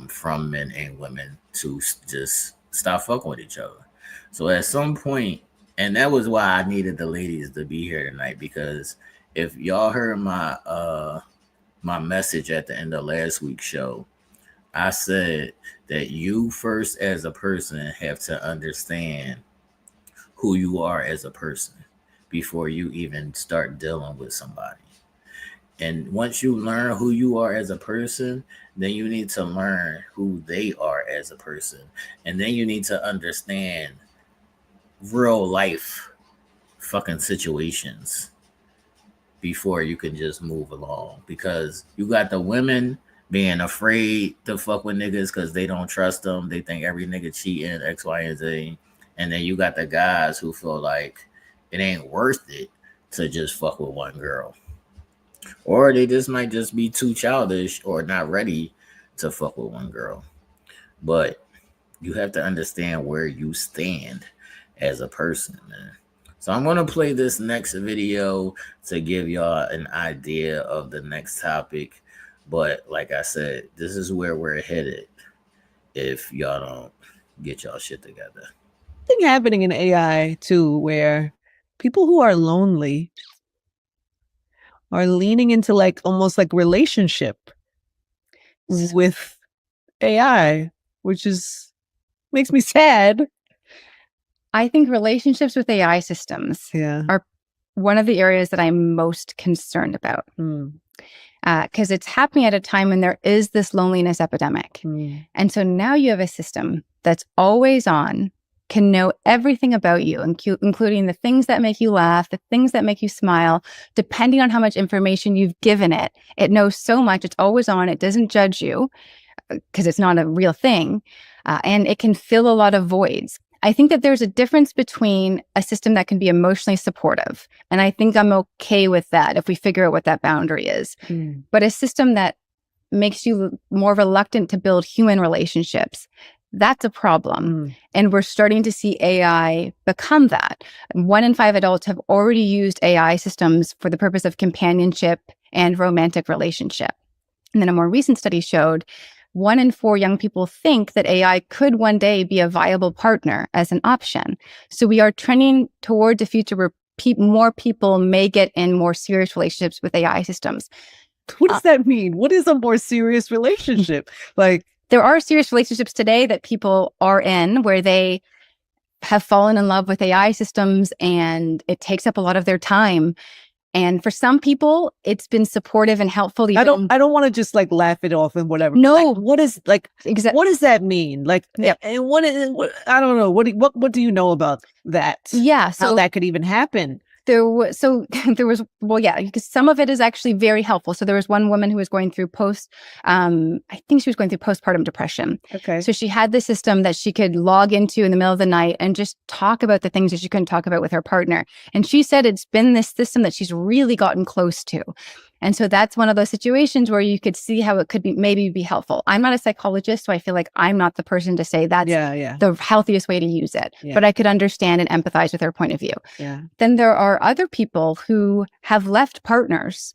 from men and women to just stop fucking with each other. So at some point, and that was why I needed the ladies to be here tonight, because if y'all heard my my message at the end of last week's show, I said that you first as a person have to understand who you are as a person before you even start dealing with somebody. And once you learn who you are as a person, then you need to learn who they are as a person. And then you need to understand real life fucking situations before you can just move along. Because you got the women being afraid to fuck with niggas because they don't trust them. They think every nigga cheating, X, Y, and Z. And then you got the guys who feel like it ain't worth it to just fuck with one girl. Or they just might just be too childish or not ready to fuck with one girl. But you have to understand where you stand as a person, man. So I'm going to play this next video to give y'all an idea of the next topic. But like I said, this is where we're headed if y'all don't get y'all shit together. Thing happening in AI too, where people who are lonely are leaning into like almost like relationship with AI, which is makes me sad. I think relationships with AI systems are one of the areas that I'm most concerned about. Because it's happening at a time when there is this loneliness epidemic. And so now you have a system that's always on, can know everything about you, including the things that make you laugh, the things that make you smile, depending on how much information you've given it. It knows so much. It's always on. It doesn't judge you because it's not a real thing. And it can fill a lot of voids. I think that there's a difference between a system that can be emotionally supportive. And I think I'm okay with that if we figure out what that boundary is. But a system that makes you more reluctant to build human relationships, that's a problem. And we're starting to see AI become that. 1 in 5 adults have already used AI systems for the purpose of companionship and romantic relationship. And then a more recent study showed 1 in 4 young people think that AI could one day be a viable partner as an option. So we are trending towards a future where more people may get in more serious relationships with AI systems. What does that mean? What is a more serious relationship? Like, there are serious relationships today that people are in where they have fallen in love with AI systems and it takes up a lot of their time. And for some people, it's been supportive and helpful. I don't want to just like laugh it off and whatever. No, like, what is like exactly what does that mean? Like, and what I don't know. What do you know about that? Yeah, so how that could even happen? There was because some of it is actually very helpful. So there was one woman who was going through I think she was going through postpartum depression. Okay. So she had the system that she could log into in the middle of the night and just talk about the things that she couldn't talk about with her partner. And she said it's been this system that she's really gotten close to. And so that's one of those situations where you could see how it could be maybe be helpful. I'm not a psychologist, so I feel like I'm not the person to say that's the healthiest way to use it. Yeah. But I could understand and empathize with her point of view. Yeah. Then there are other people who have left partners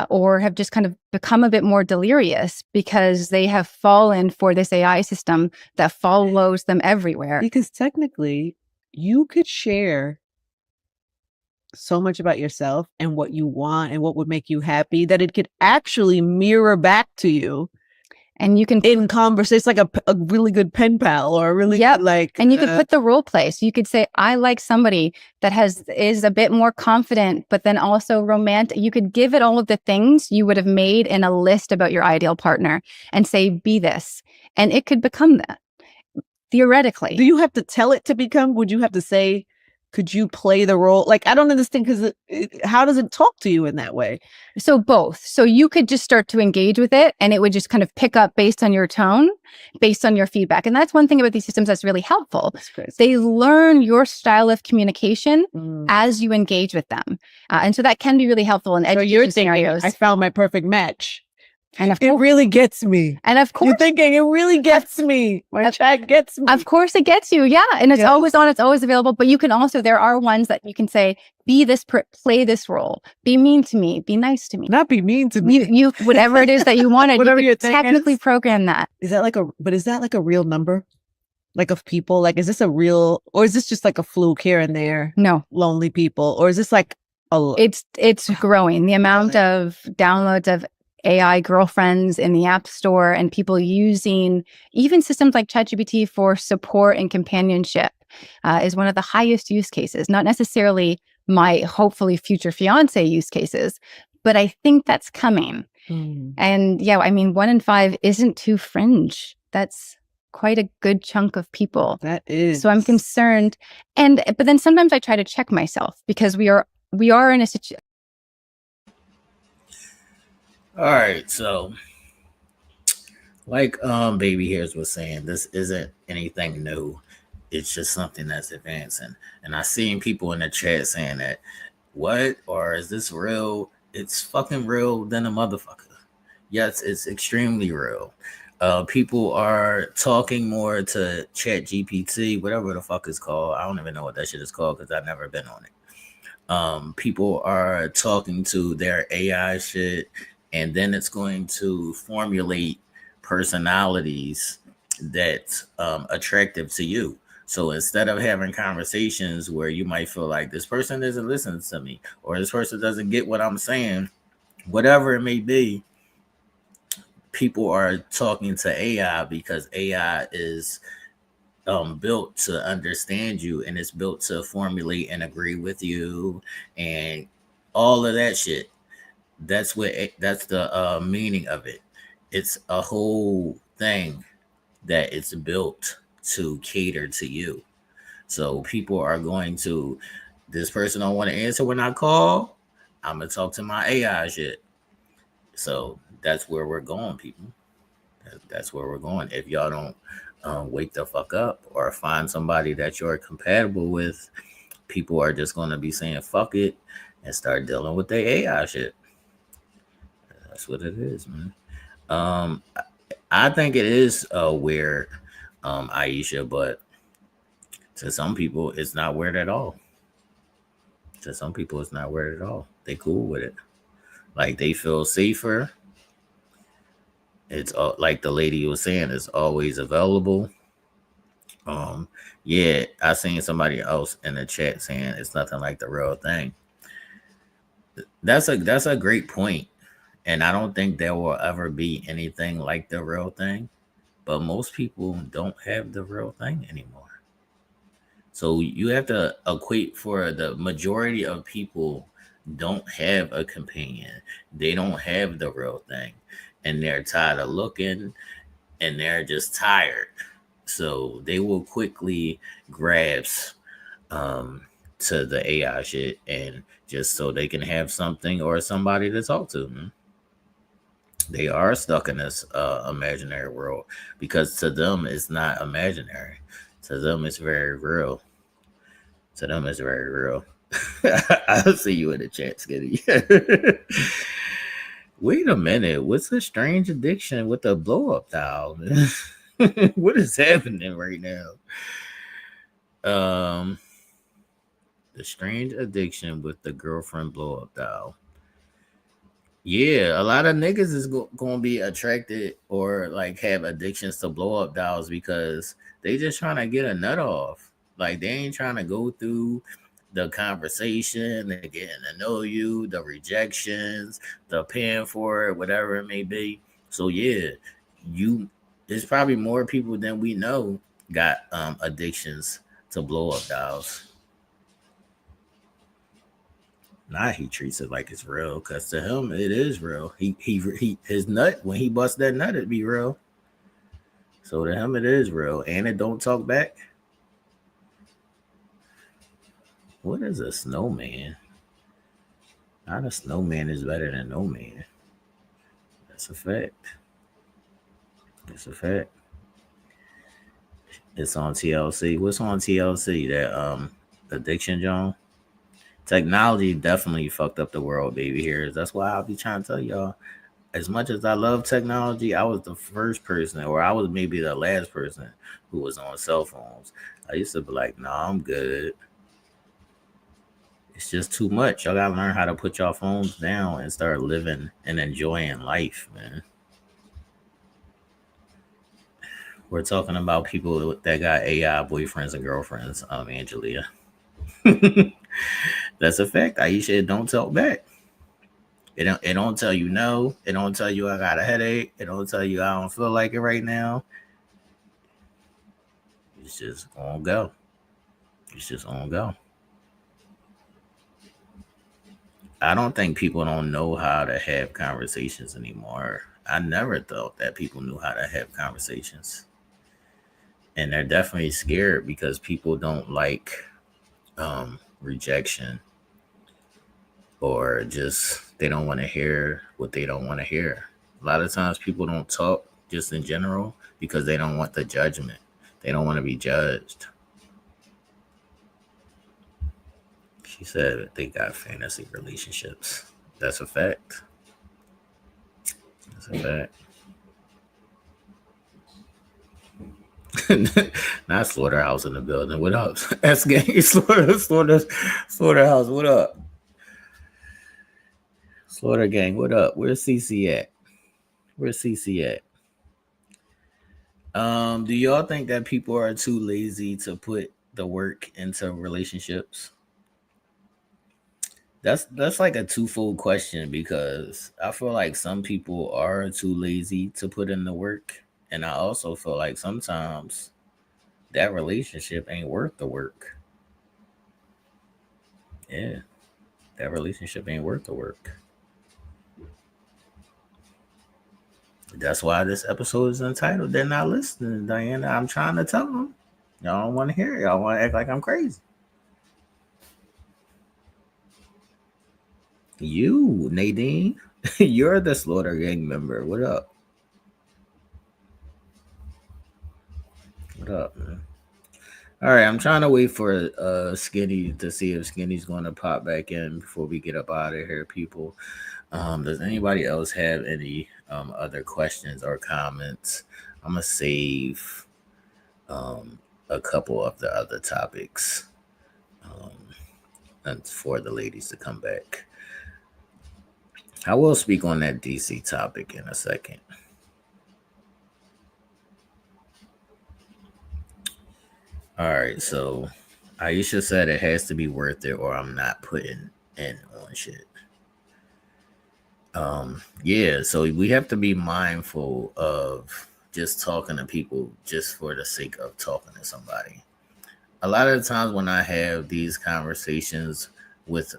or have just kind of become a bit more delirious because they have fallen for this AI system that follows them everywhere. Because technically, you could share so much about yourself and what you want and what would make you happy that it could actually mirror back to you. And you can in conversation, it's like a really good pen pal or a really good, like, and you could put the role play. So you could say, I like somebody that is a bit more confident, but then also romantic. You could give it all of the things you would have made in a list about your ideal partner and say, be this. And it could become that, theoretically. Do you have to tell it to become? Would you have to say, could you play the role? Like, I don't understand, because how does it talk to you in that way? So both. So you could just start to engage with it and it would just kind of pick up based on your tone, based on your feedback. And that's one thing about these systems that's really helpful. That's crazy. They learn your style of communication as you engage with them. And so that can be really helpful in education scenarios. I found my perfect match. And it really gets me. And of course, you're thinking it really gets me. My chat gets me. Of course, it gets you. Yeah, and it's always on. It's always available. But you can also, there are ones that you can say, be this, play this role, be mean to me, be nice to me. Not be mean to me. You whatever it is that you wanted. Whatever you you're technically program that. Is that like a real number? Like of people? Like, is this a real, or is this just like a fluke here and there? No, lonely people, or is this like a? It's growing. The amount of downloads of AI girlfriends in the App Store and people using even systems like ChatGPT for support and companionship is one of the highest use cases. Not necessarily my hopefully future fiance use cases, but I think that's coming. And yeah, I mean, 1 in 5 isn't too fringe. That's quite a good chunk of people. That is. So I'm concerned. But then sometimes I try to check myself because we are in a situation. All right, so like Baby Hairs was saying, this isn't anything new. It's just something that's advancing. And I seen people in the chat saying that, what? Or is this real? It's fucking real than a motherfucker. Yes, it's extremely real. People are talking more to Chat GPT, whatever the fuck it's called. I don't even know what that shit is called because I've never been on it. People are talking to their AI shit, and then it's going to formulate personalities that's attractive to you. So instead of having conversations where you might feel like this person isn't listening to me, or this person doesn't get what I'm saying, whatever it may be, people are talking to AI because AI is built to understand you, and it's built to formulate and agree with you and all of that shit. That's the meaning of it. It's a whole thing that it's built to cater to you. So people are going to, this person don't want to answer when I call, I'm gonna talk to my AI shit. So that's where we're going, people. That's where we're going. If y'all don't wake the fuck up or find somebody that you're compatible with, people are just going to be saying fuck it and start dealing with their AI shit. That's what it is, man. I think it is weird, Aisha, but to some people, it's not weird at all. To some people, it's not weird at all. They cool with it. Like, they feel safer. It's like the lady was saying, it's always available. Yeah, I seen somebody else in the chat saying it's nothing like the real thing. That's a great point. And I don't think there will ever be anything like the real thing. But most people don't have the real thing anymore. So you have to equate for the majority of people don't have a companion. They don't have the real thing. And they're tired of looking, and they're just tired. So they will quickly grasp to the AI shit, and just so they can have something or somebody to talk to. They are stuck in this imaginary world because to them it's not imaginary. To them it's very real. To them it's very real. I'll see you in the chat, Skitty. Wait a minute. What's the strange addiction with the blow up doll? What is happening right now? The strange addiction with the girlfriend blow up doll. Yeah, a lot of niggas is going to be attracted or like have addictions to blow up dolls because they just trying to get a nut off. Like, they ain't trying to go through the conversation, the getting to know you, the rejections, the paying for it, whatever it may be. So yeah, there's probably more people than we know got addictions to blow up dolls. Nah, he treats it like it's real, because to him it is real. He his nut, when he busts that nut, it'd be real. So to him it is real, and it don't talk back. What is a snowman? Not a snowman is better than no man. That's a fact. That's a fact. It's on TLC. What's on TLC? That addiction, John? Technology definitely fucked up the world, baby hairs. That's why I'll be trying to tell y'all, as much as I love technology, I was the first person, or I was maybe the last person who was on cell phones. I used to be like, nah, I'm good. It's just too much. Y'all gotta learn how to put your phones down and start living and enjoying life, man. We're talking about people that got AI boyfriends and girlfriends, Angelia. That's a fact. Aisha, it don't talk back. It don't tell you no. It don't tell you I got a headache. It don't tell you I don't feel like it right now. It's just on go. It's just on go. I don't think people don't know how to have conversations anymore. I never thought that people knew how to have conversations. And they're definitely scared because people don't like rejection, or just they don't want to hear what they don't want to hear. A lot of times people don't talk just in general because they don't want the judgment. They don't want to be judged. She said they got fantasy relationships. That's a fact. That's a fact. Not Slaughterhouse in the building. What up? S gang. Slaughterhouse. What up? Slaughter gang. What up? Where's CC at? Where's CC at? Do y'all think that people are too lazy to put the work into relationships? That's like a twofold question, because I feel like some people are too lazy to put in the work, and I also feel like sometimes that relationship ain't worth the work. Yeah, that relationship ain't worth the work. That's why this episode is entitled "They're Not Listening." Diana, I'm trying to tell them. Y'all don't want to hear it. Y'all want to act like I'm crazy. You, Nadine, you're the Slaughter Gang member. What up? What up, man? All right, I'm trying to wait for Skinny to see if Skinny's going to pop back in before we get up out of here, people. Does anybody else have any other questions or comments? I'm going to save a couple of the other topics and for the ladies to come back. I will speak on that DC topic in a second. All right, so Aisha said it has to be worth it or I'm not putting in on shit. Yeah, so we have to be mindful of just talking to people just for the sake of talking to somebody. A lot of the times when I have these conversations with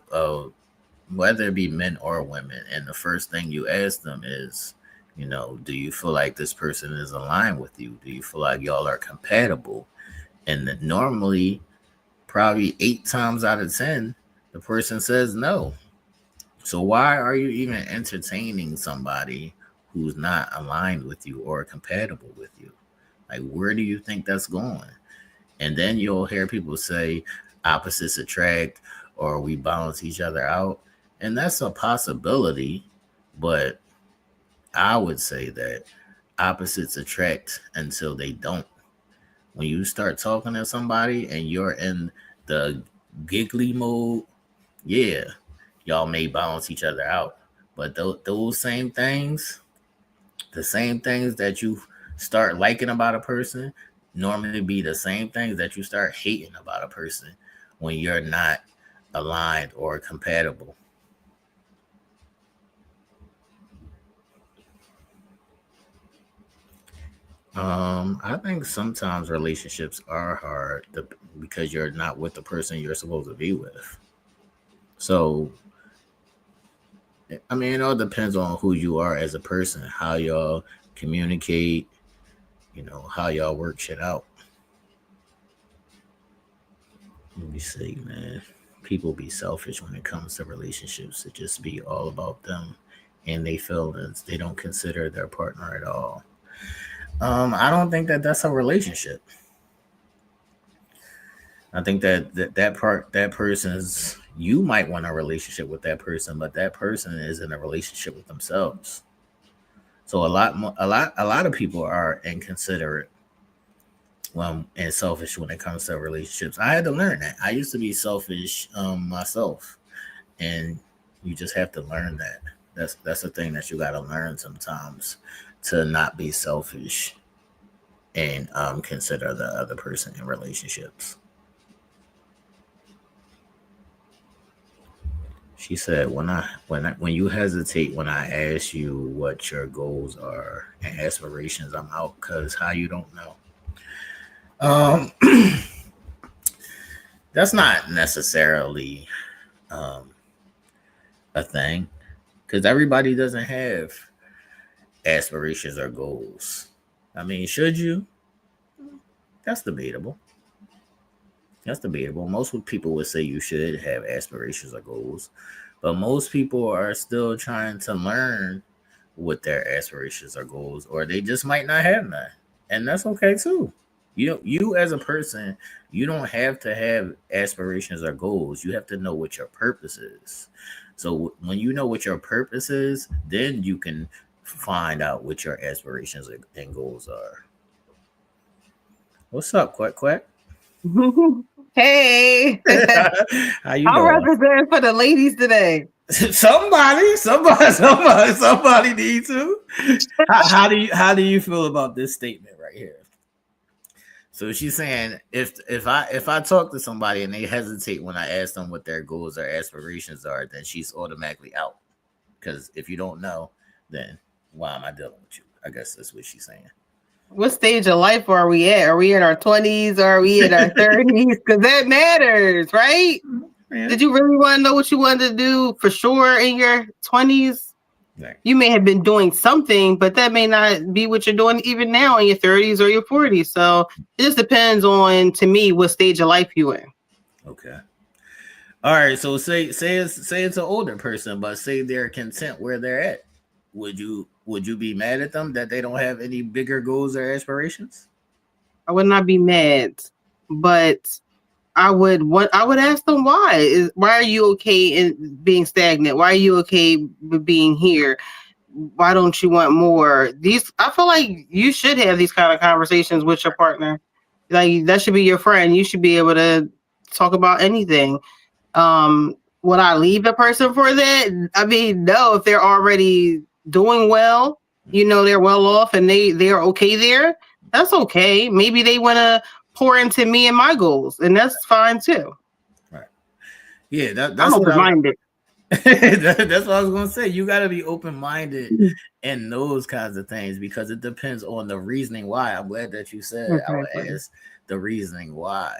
whether it be men or women, and the first thing you ask them is, do you feel like this person is aligned with you? Do you feel like y'all are compatible? And normally, probably 8 times out of 10, the person says no. So why are you even entertaining somebody who's not aligned with you or compatible with you? Like, where do you think that's going? And then you'll hear people say opposites attract or we balance each other out. And that's a possibility, but I would say that opposites attract until they don't. When you start talking to somebody and you're in the giggly mode, yeah, y'all may balance each other out. But those same things, the same things that you start liking about a person, normally be the same things that you start hating about a person when you're not aligned or compatible. I think sometimes relationships are hard because you're not with the person you're supposed to be with. So, I mean, it all depends on who you are as a person, how y'all communicate, how y'all work shit out. Let me see, man. People be selfish when it comes to relationships. It just be all about them and they feelings. They don't consider their partner at all. I don't think that that's a relationship. I think that person's, you might want a relationship with that person, but that person is in a relationship with themselves. So a lot of people are inconsiderate and selfish when it comes to relationships. I had to learn that. I used to be selfish myself, and you just have to learn that. That's the thing that you got to learn sometimes, to not be selfish and consider the other person in relationships. She said, when you hesitate when I ask you what your goals are and aspirations, I'm out, because how you don't know. That's not necessarily a thing, because everybody doesn't have aspirations or goals. I mean, should you? That's debatable. Most people would say you should have aspirations or goals, but most people are still trying to learn what their aspirations or goals, or they just might not have none, and that's okay too. You as a person, you don't have to have aspirations or goals. You have to know what your purpose is. So when you know what your purpose is, then you can find out what your aspirations and goals are. What's up, Quack Quack? Hey, how you I'm doing? representing for the ladies today. Somebody needs to. How do you feel about this statement right here? So she's saying if I talk to somebody and they hesitate when I ask them what their goals or aspirations are, then she's automatically out. Because if you don't know, then why am I dealing with you? I guess that's what she's saying. What stage of life are we at? Are we in our 20s or are we in our 30s? Because that matters, right? Yeah. Did you really want to know what you wanted to do for sure in your 20s? Right. You may have been doing something, but that may not be what you're doing even now in your 30s or your 40s. So it just depends on, to me, what stage of life you're in. Okay. All right. So say it's an older person, but say they're content where they're at. Would you be mad at them that they don't have any bigger goals or aspirations? I would not be mad, but I would ask them why. Why are you okay in being stagnant? Why are you okay with being here? Why don't you want more? I feel like you should have these kind of conversations with your partner. Like, that should be your friend. You should be able to talk about anything. Would I leave a person for that? I mean, no, if they're already doing well, they're well off and they're okay there, that's okay. Maybe they want to pour into me and my goals, and that's fine too. Right. Yeah, that's I'm open-minded. That's what I was gonna say. You got to be open-minded in those kinds of things, because it depends on the reasoning why. I'm glad that you said I would ask the reasoning why.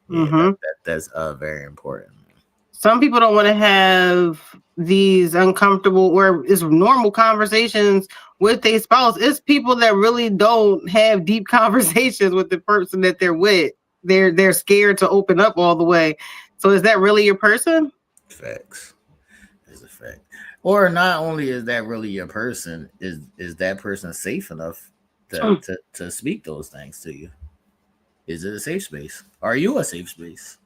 Yeah, that's very important. Some people don't want to have these uncomfortable or it's normal conversations with their spouse. It's people that really don't have deep conversations with the person that they're with. They're scared to open up all the way. So is that really your person? Facts. Is a fact. Or not only is that really your person, is that person safe enough to speak those things to you? Is it a safe space? Are you a safe space?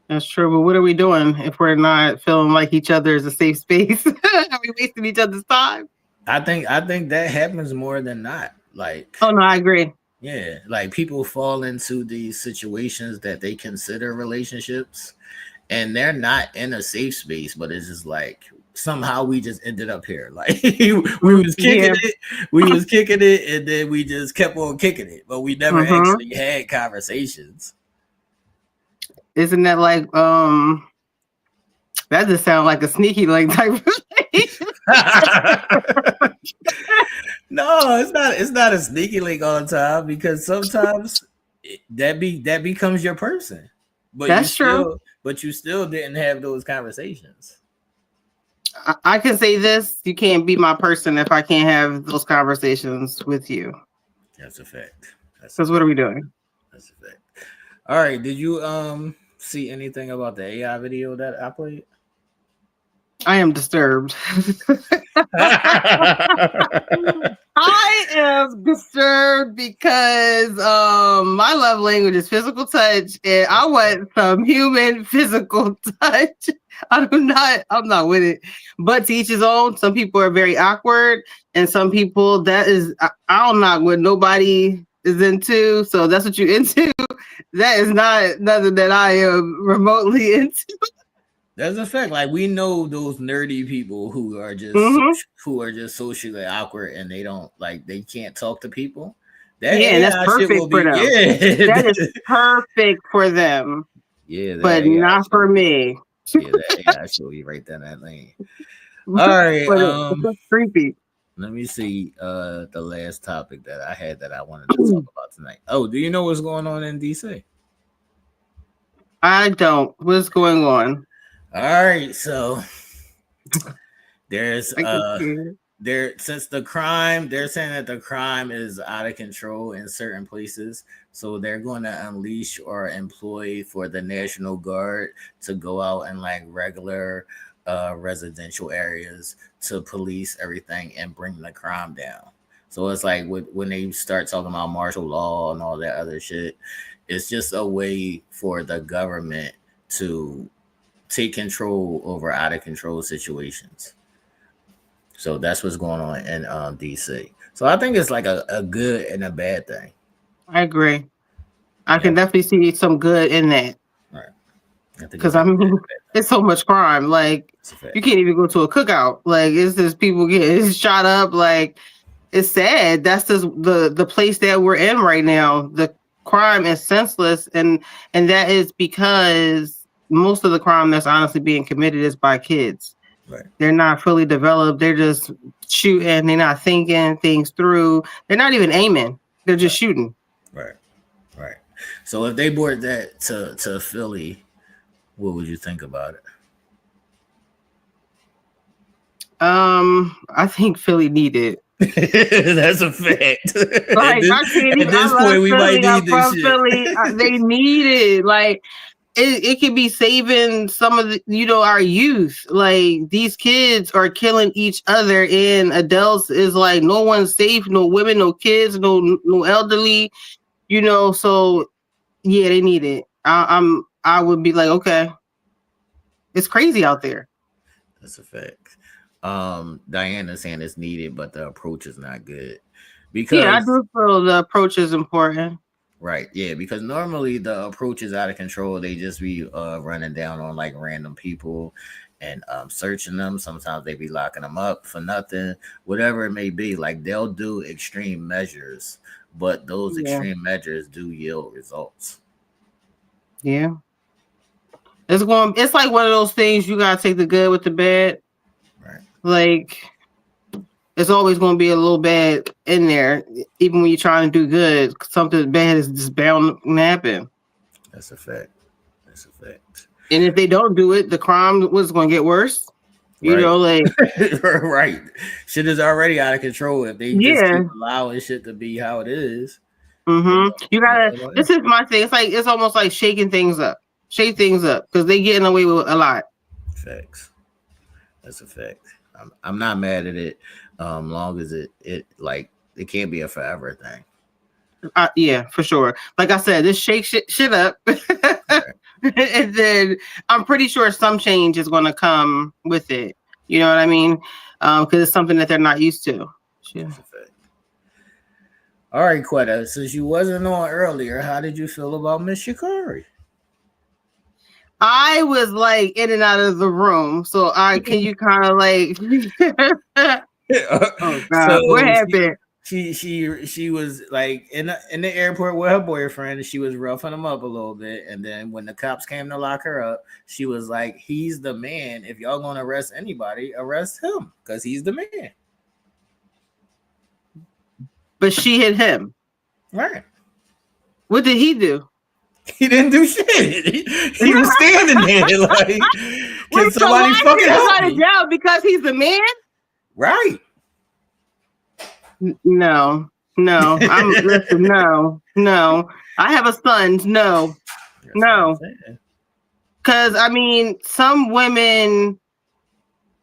That's true, but what are we doing if we're not feeling like each other is a safe space? Are we wasting each other's time? I think that happens more than not. Like, oh no, I agree. Yeah, like people fall into these situations that they consider relationships, and they're not in a safe space, but it's just like somehow we just ended up here. Like we was kicking it, and then we just kept on kicking it, but we never actually had conversations. Isn't that like that just sounds like a sneaky like type of No, it's not a sneaky link all the time, because sometimes that becomes your person. But that's true. But you still didn't have those conversations. I can say this: you can't be my person if I can't have those conversations with you. That's a fact. Because what are we doing? That's a fact. All right. Did you see anything about the AI video that I played? I am disturbed. I am disturbed because my love language is physical touch, and I want some human physical touch. I'm not with it. But to each his own. Some people are very awkward, and some people I'm not what nobody is into. So that's what you're into. That is not nothing that I am remotely into. That's a fact. Like we know those nerdy people who are just socially awkward and they can't talk to people. That and that's AI perfect shit will for them. Yeah, that is perfect for them. Yeah, but not for me. Yeah, that AI shit will be right down that lane. All right. It's creepy. Let me see the last topic that I had that I wanted to talk about tonight. Oh, do you know what's going on in DC? I don't. What's going on? All right, so there's since they're saying that the crime is out of control in certain places, so they're going to unleash or employ for the National Guard to go out in like regular residential areas to police everything and bring the crime down. So it's like when they start talking about martial law and all that other shit, it's just a way for the government to take control over out of control situations. So that's what's going on in DC. So I think it's like a good and a bad thing. I agree. I can definitely see some good in that. Right. Because I mean, it's so much crime. Like you can't even go to a cookout. Like it's just people getting shot up. Like it's sad. That's just the place that we're in right now. The crime is senseless, and that is because most of the crime that's honestly being committed is by kids. Right. They're not fully developed. They're just shooting. They're not thinking things through. They're not even aiming. They're just shooting. Right. Right. So if they brought that to Philly, what would you think about it? I think Philly needed. That's a fact. Like at this point, we might need this shit. Philly. They need it. Like it could be saving some of the, our youth. Like these kids are killing each other, and adults is like no one's safe. No women, no kids, no elderly. So yeah, they need it. I would be like, okay, it's crazy out there. That's a fact. Diana's saying it's needed, but the approach is not good. Because I do feel the approach is important. Right, yeah, because normally the approach is out of control. They just be running down on like random people and searching them. Sometimes they be locking them up for nothing, whatever it may be. Like they'll do extreme measures, but those extreme measures do yield results. Yeah. It's like one of those things you gotta take the good with the bad. Right. Like it's always gonna be a little bad in there, even when you're trying to do good. Something bad is just bound to happen. That's a fact. That's a fact. And if they don't do it, the crime was gonna get worse. Like right. Shit is already out of control if they just keep allowing shit to be how it is. Mm-hmm. You gotta. This is my thing. It's almost like shaking things up. Shake things up because they getting away with a lot. Facts. That's a fact. I'm not mad at it. Long as it can't be a forever thing. Yeah, for sure. Like I said, just shake shit up, and then I'm pretty sure some change is going to come with it. You know what I mean? Because it's something that they're not used to. Yeah. All right, Quetta. Since you wasn't on earlier, how did you feel about Miss Sha'Carri? I was like in and out of the room, so can you kind of like? Oh God, so what happened? She was like in the airport with her boyfriend, and she was roughing him up a little bit. And then when the cops came to lock her up, she was like, "He's the man. If y'all gonna arrest anybody, arrest him because he's the man." But she hit him. Right. What did he do? He didn't do shit. He was standing there like, can somebody fucking help me? Jail because he's the man? Right. No. Listen, no. I have a son. No. Because I mean, some women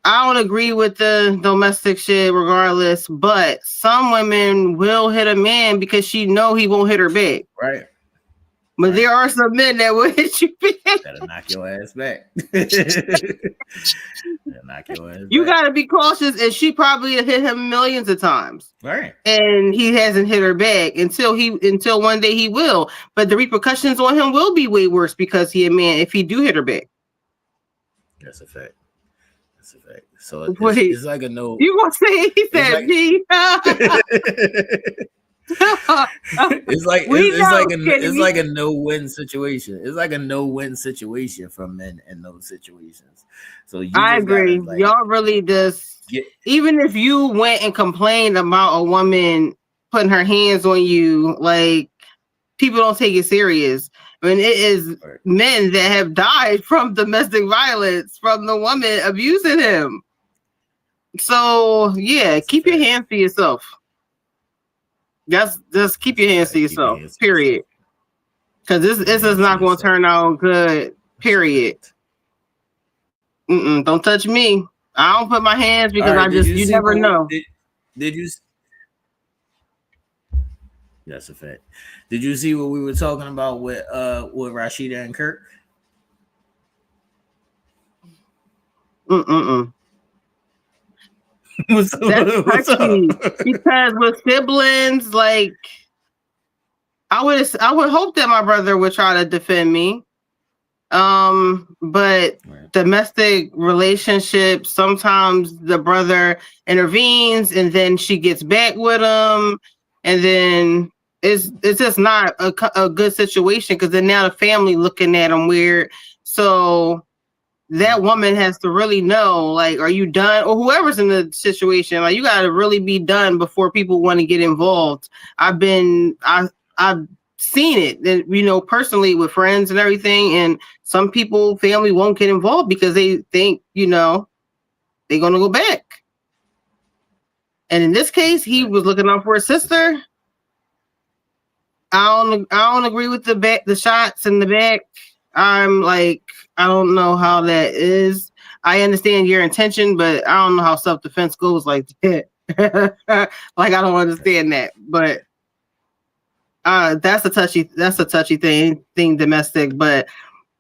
I don't agree with the domestic shit regardless, but some women will hit a man because she know he won't hit her back. Right. But there are some men that will hit you back. Gotta knock your ass back. Knock your ass You back. gotta be cautious, and she probably hit him millions of times. Right. And he hasn't hit her back until one day he will. But the repercussions on him will be way worse because he a man if he do hit her back. That's a fact. That's a fact. So it's like a no. You gonna say he said me? It's like a no-win situation. It's like a no-win situation for men in those situations. So I agree. Y'all really just even if you went and complained about a woman putting her hands on you, like people don't take it serious. I mean, it is men that have died from domestic violence from the woman abusing him. So yeah, keep your hands to yourself. Just keep your hands to yourself. Period. Because this is not going to turn out good. Period. Don't touch me. I don't put my hands because you never know. Did you? That's a fact. Did you see what we were talking about with Rasheeda and Kirk? That's touchy because with siblings, like I would hope that my brother would try to defend me. But domestic relationships, sometimes the brother intervenes and then she gets back with him, and then it's just not a good situation because then now the family looking at him weird. So that woman has to really know, like, are you done? Or whoever's in the situation, like, you got to really be done before people want to get involved. I've seen it, personally with friends and everything. And some people, family won't get involved because they think, they're going to go back. And in this case, he was looking out for his sister. I don't agree with the shots in the back. I'm like, I don't know how that is. I understand your intention, but I don't know how self-defense goes like that. Like, I don't understand that. But that's a touchy thing domestic. But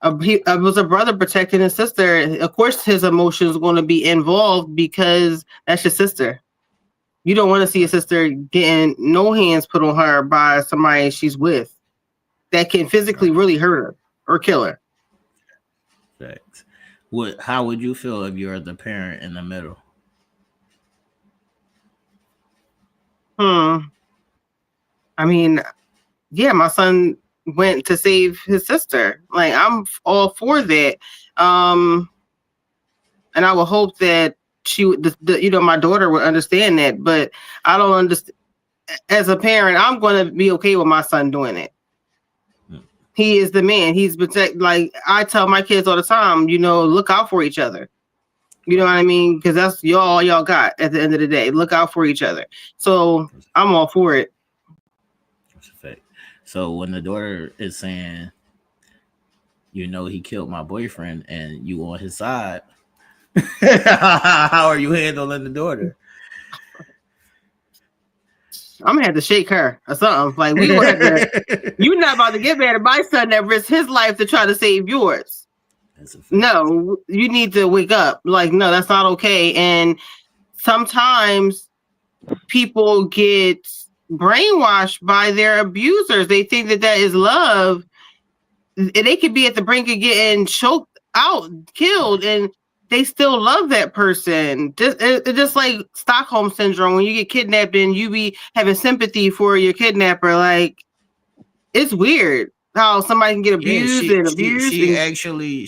it was a brother protecting his sister. Of course, his emotions are going to be involved because that's your sister. You don't want to see your sister getting no hands put on her by somebody she's with that can physically really hurt her or kill her. Facts. How would you feel if you're the parent in the middle? I mean, yeah, my son went to save his sister. Like, I'm all for that. And I would hope that my daughter would understand that, but I don't understand. As a parent, I'm going to be okay with my son doing it. He is the man. He's like I tell my kids all the time, look out for each other. You know what I mean? Because that's all y'all got at the end of the day. Look out for each other. So I'm all for it. That's a fact. So when the daughter is saying, he killed my boyfriend and you on his side, how are you handling the daughter? I'm gonna have to shake her or something. Like, we gonna have to. You're not about to get mad at my son that risks his life to try to save yours. No, you need to wake up. Like, no, that's not okay. And sometimes people get brainwashed by their abusers. They think that is love. And they could be at the brink of getting choked out, killed, and they still love that person. It's just like Stockholm syndrome. When you get kidnapped and you be having sympathy for your kidnapper, like, it's weird how somebody can get abused and abused.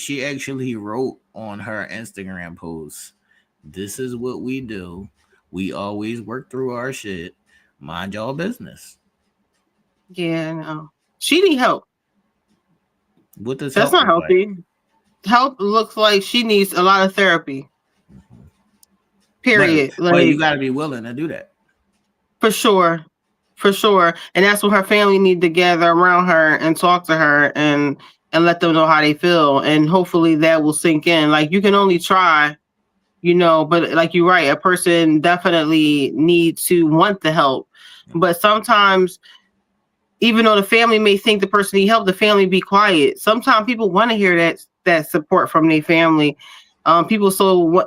She actually wrote on her Instagram post, "This is what we do. We always work through our shit. Mind y'all business." Yeah, no. She need help. What does that's not healthy? Like? Help looks like she needs a lot of therapy. Period. But you got to be willing to do that. For sure. And that's what her family need to gather around her and talk to her and let them know how they feel. And hopefully that will sink in. Like, you can only try. But like you're right, a person definitely needs to want the help. But sometimes, even though the family may think the person need help, the family be quiet. Sometimes people want to hear that support from their family. People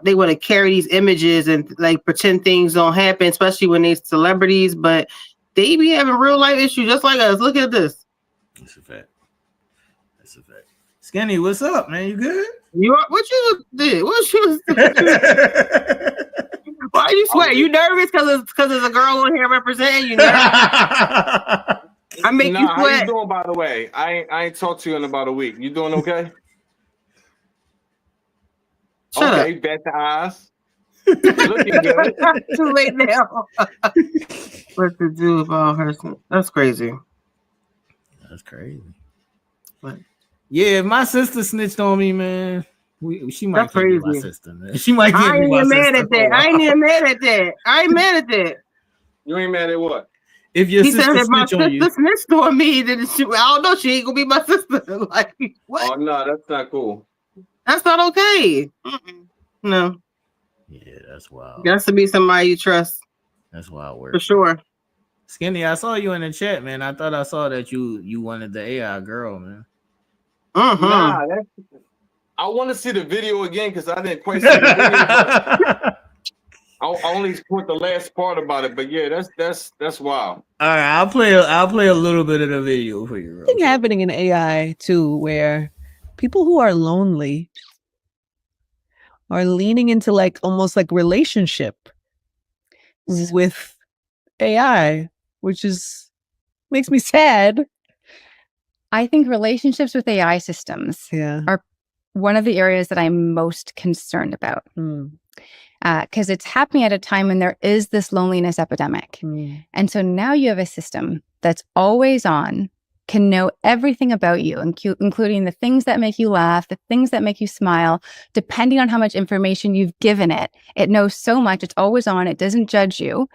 they want to carry these images and like pretend things don't happen, especially when they're celebrities, but they be having real life issues just like us. Look at this. That's a fact. Skinny, what's up, man? You good? What you did? What you Why are you sweating? You nervous because there's a girl on here representing you? I make you sweat. How you doing, by the way? I ain't talked to you in about a week. You doing okay? Shut up. Bet the eyes. You're looking good. Too late now. What to do about her? That's crazy. That's crazy. What? Yeah, if my sister snitched on me, man, she might be my sister, man. She might get me my sister. I ain't even mad at that. I ain't mad at that. You ain't mad at what? If your sister snitched on you, snitched on me, then I don't know. She ain't gonna be my sister. Like what? Oh no, that's not cool. That's not okay. No. Yeah, that's wild. Got to be somebody you trust. That's wild work for sure. Skinny, I saw you in the chat, man. I thought I saw that you wanted the AI girl, man. Nah, I want to see the video again because I didn't quite see the video. I only put the last part about it, but yeah, that's wild. All right, I'll play a little bit of the video for you. Something happening in AI too, where people who are lonely are leaning into like almost like relationship with AI, which makes me sad. I think relationships with AI systems are one of the areas that I'm most concerned about. Because it's happening at a time when there is this loneliness epidemic. And so now you have a system that's always on, can know everything about you, including the things that make you laugh, the things that make you smile, depending on how much information you've given it. It knows so much. It's always on. It doesn't judge you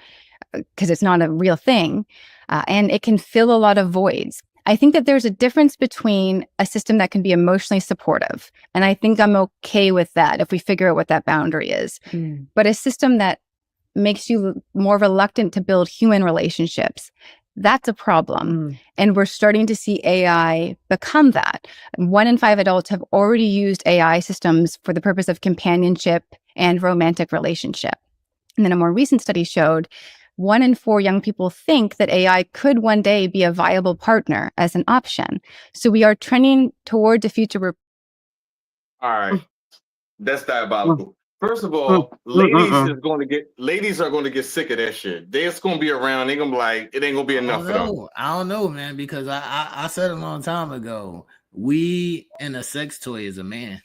because it's not a real thing. And it can fill a lot of voids. I think that there's a difference between a system that can be emotionally supportive. And I think I'm okay with that if we figure out what that boundary is. But a system that makes you more reluctant to build human relationships, that's a problem. And we're starting to see AI become that. 1 in 5 adults have already used AI systems for the purpose of companionship and romantic relationship. And then a more recent study showed 1 in 4 young people think that AI could one day be a viable partner as an option. So we are trending towards a future where... All right. That's diabolical. First of all, ladies are going to get sick of that shit. They're just going to be around. They're going to be like, it ain't going to be enough for them. I don't know, man, because I said a long time ago, we in a sex toy is a man.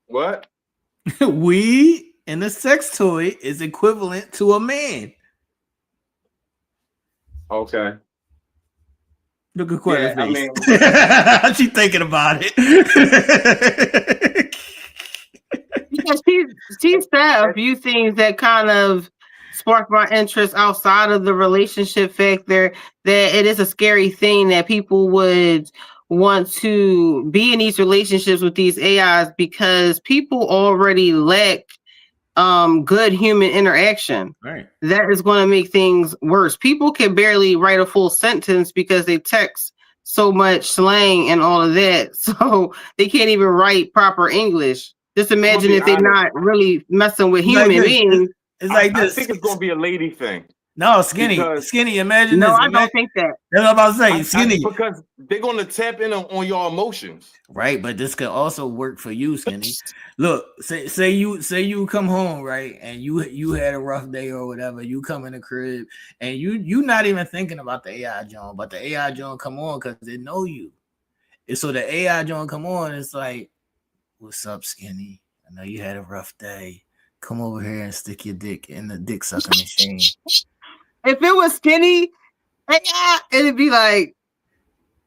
What? We and the sex toy is equivalent to a man. Okay. Look at Quetta's face. I mean, she's thinking about it. She said a few things that kind of sparked my interest outside of the relationship factor, that it is a scary thing that people would want to be in these relationships with these AIs because people already lack good human interaction. Right. That is going to make things worse. People can barely write a full sentence because they text so much slang and all of that. So they can't even write proper English. Just imagine if they're not really messing with human beings. It's like I this. think it's going to be a lady thing. No, Skinny. Imagine this. No, I don't think that. That's what I'm about to say. Skinny. Because they're going to tap in on your emotions. Right, but this could also work for you, Skinny. Look, say you come home, right, and you had a rough day or whatever. You come in the crib and you not even thinking about the AI John, but the AI John come on because they know you. And so the AI John come on, it's like, what's up, Skinny? I know you had a rough day. Come over here and stick your dick in the dick sucking machine. If it was Skinny, it'd be like,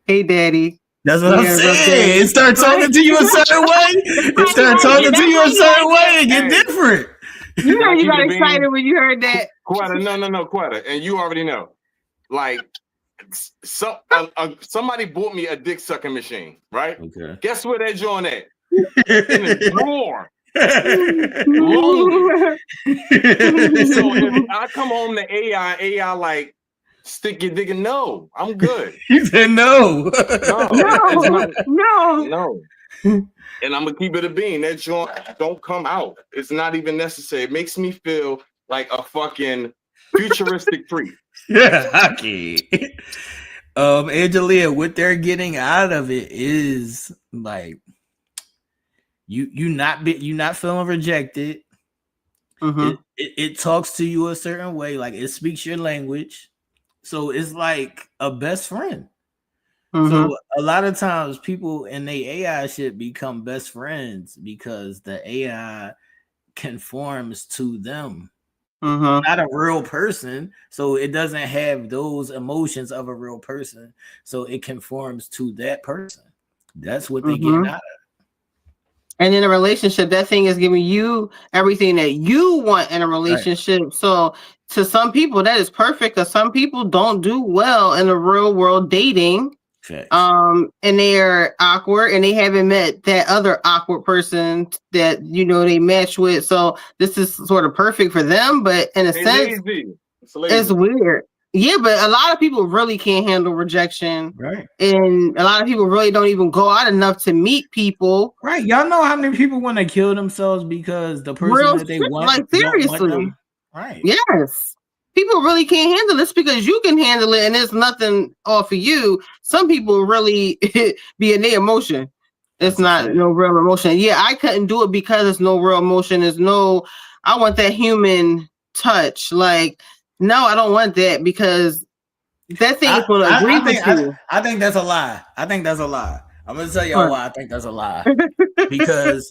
hey, daddy. That's what I'm saying. It start talking to you a certain way. It start talking to you a certain way and get different. You know you got excited when you heard that. Quetta, no, Quetta. And you already know. Like, somebody bought me a dick sucking machine, right? Okay. Guess where that joint at? in a drawer. Lonely. So if I come home to AI like stick your dick in. No, I'm good. You said no. No. And I'm gonna keep it a bean. That joint don't come out. It's not even necessary. It makes me feel like a fucking futuristic freak. Yeah, hockey. Angelia, what they're getting out of it is like you not feeling rejected. It talks to you a certain way, like it speaks your language. So it's like a best friend. So a lot of times people in the AI shit become best friends because the AI conforms to them. Not a real person, so it doesn't have those emotions of a real person, so it conforms to that person. That's what they get out of it. And in a relationship, that thing is giving you everything that you want in a relationship. Right. So to some people that is perfect, because some people don't do well in the real world dating. And they're awkward and they haven't met that other awkward person that they match with. So this is sort of perfect for them, but in a sense, it's weird. Yeah, but a lot of people really can't handle rejection. Right. And a lot of people really don't even go out enough to meet people. Right. Y'all know how many people want to kill themselves because the person that they want, like seriously. Don't want them? Right. Yes. People really can't handle this because you can handle it and there's nothing off of you. Some people really be in their emotion. It's not no real emotion. Yeah, I couldn't do it because there's no real emotion. I want that human touch. Like, no, I don't want that because that thing is going to agree with you. I think that's a lie. I'm going to tell y'all why I think that's a lie. Because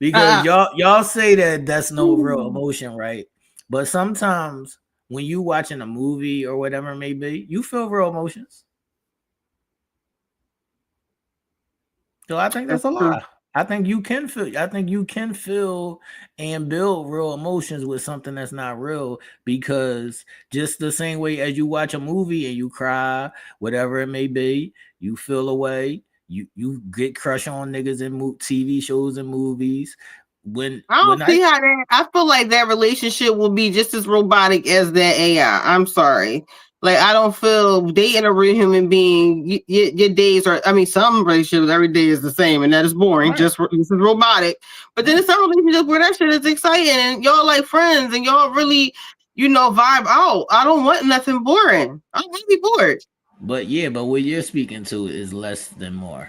y'all say that that's no real emotion, right? But sometimes when you watching a movie or whatever it may be, you feel real emotions. So I think that's a lie. I think you can feel and build real emotions with something that's not real, because just the same way as you watch a movie and you cry, whatever it may be, you feel a way. You get crush on niggas in TV shows and movies. I feel like that relationship will be just as robotic as that AI. I'm sorry. Like, I don't feel dating a real human being. Your days are, some relationships, every day is the same, and that is boring. Right. This is robotic. But then there's some relationships where that shit is exciting, and y'all like friends, and y'all really, vibe out. I don't want nothing boring. I don't want to be bored. But what you're speaking to is less than more.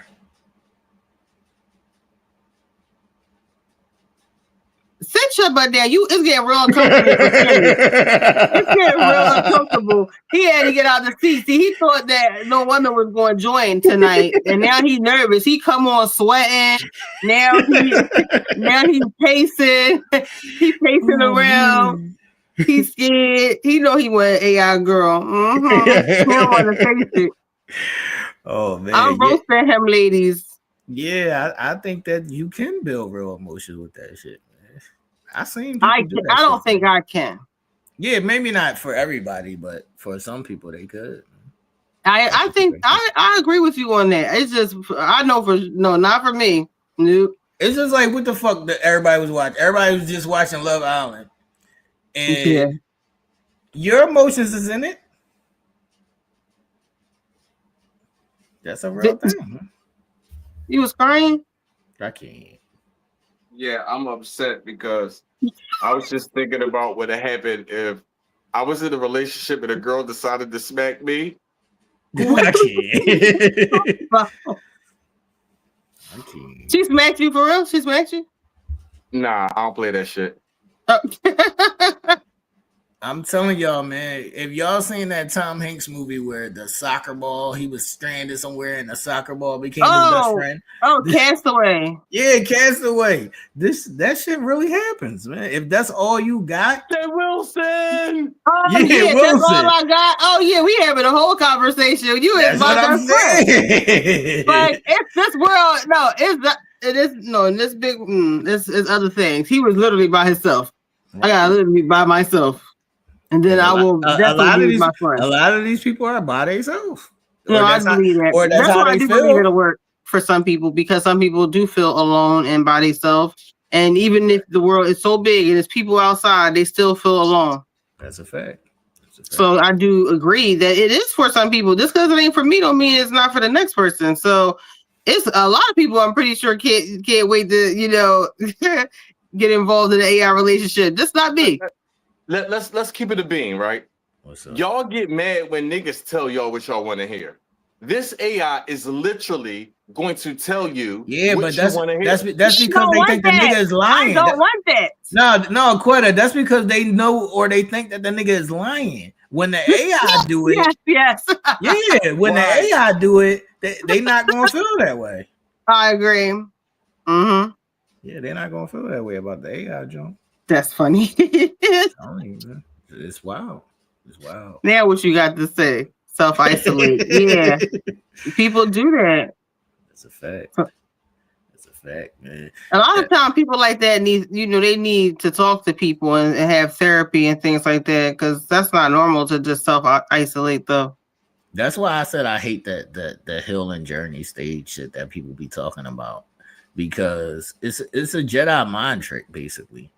Sit your butt down. It's getting real uncomfortable. It's getting real uncomfortable. He had to get out the seat. See, he thought that no wonder was going to join tonight, and now he's nervous. He come on sweating. Now he's pacing. He's pacing around. He's scared. He know he want an AI girl. He don't want to face it. Oh man, I'm roasting him, ladies. Yeah, I think that you can build real emotions with that shit. I don't think I can. Yeah, maybe not for everybody, but for some people they could. I think I agree with you on that. It's just not for me. Nope. It's just like what the fuck that everybody was watching. Everybody was just watching Love Island, and your emotions is in it. That's a real thing. You was crying? I can't. Yeah, I'm upset because I was just thinking about what happened if I was in a relationship and a girl decided to smack me. I can't. She smacked you for real? She smacked you? Nah, I don't play that shit. I'm telling y'all, man, if y'all seen that Tom Hanks movie where the soccer ball, he was stranded somewhere and the soccer ball became his best friend. Castaway. Yeah, Castaway. That shit really happens, man. If that's all you got. Wilson. Yeah, Wilson. That's all I got. Oh yeah, we having a whole conversation. You is my best friend. Like, it's this world. No, in this big this is other things. He was literally by himself. Right. I gotta literally be by myself. And then I will definitely be my friend. A lot of these people are by themselves. No, I believe that. Or that's how why they people feel. need it to work. for some people because some people do feel alone and by themselves. And even if the world is so big and there's people outside, they still feel alone. That's a fact. So I do agree that it is for some people. Just because it ain't for me don't mean it's not for the next person. So it's a lot of people I'm pretty sure can't wait to, get involved in an AI relationship. Just not me. Let's keep it a beam, right? What's up? Y'all get mad when niggas tell y'all what y'all want to hear. This AI is literally going to tell you what you want to hear. That's because they think the nigga is lying. I don't want that. No, Quetta. That's because they know or they think that the nigga is lying. When the AI do it, yes. Yeah, when the AI do it, they not gonna feel that way. I agree. Mm-hmm. Yeah, they're not gonna feel that way about the AI joint. That's funny. It's wild. It's wild. Now what you got to say? Self-isolate. Yeah. People do that. That's a fact. That's a fact, man. A lot of times people like that need, they need to talk to people and have therapy and things like that because that's not normal to just self-isolate though. That's why I said I hate the healing journey stage shit that people be talking about because it's a Jedi mind trick basically.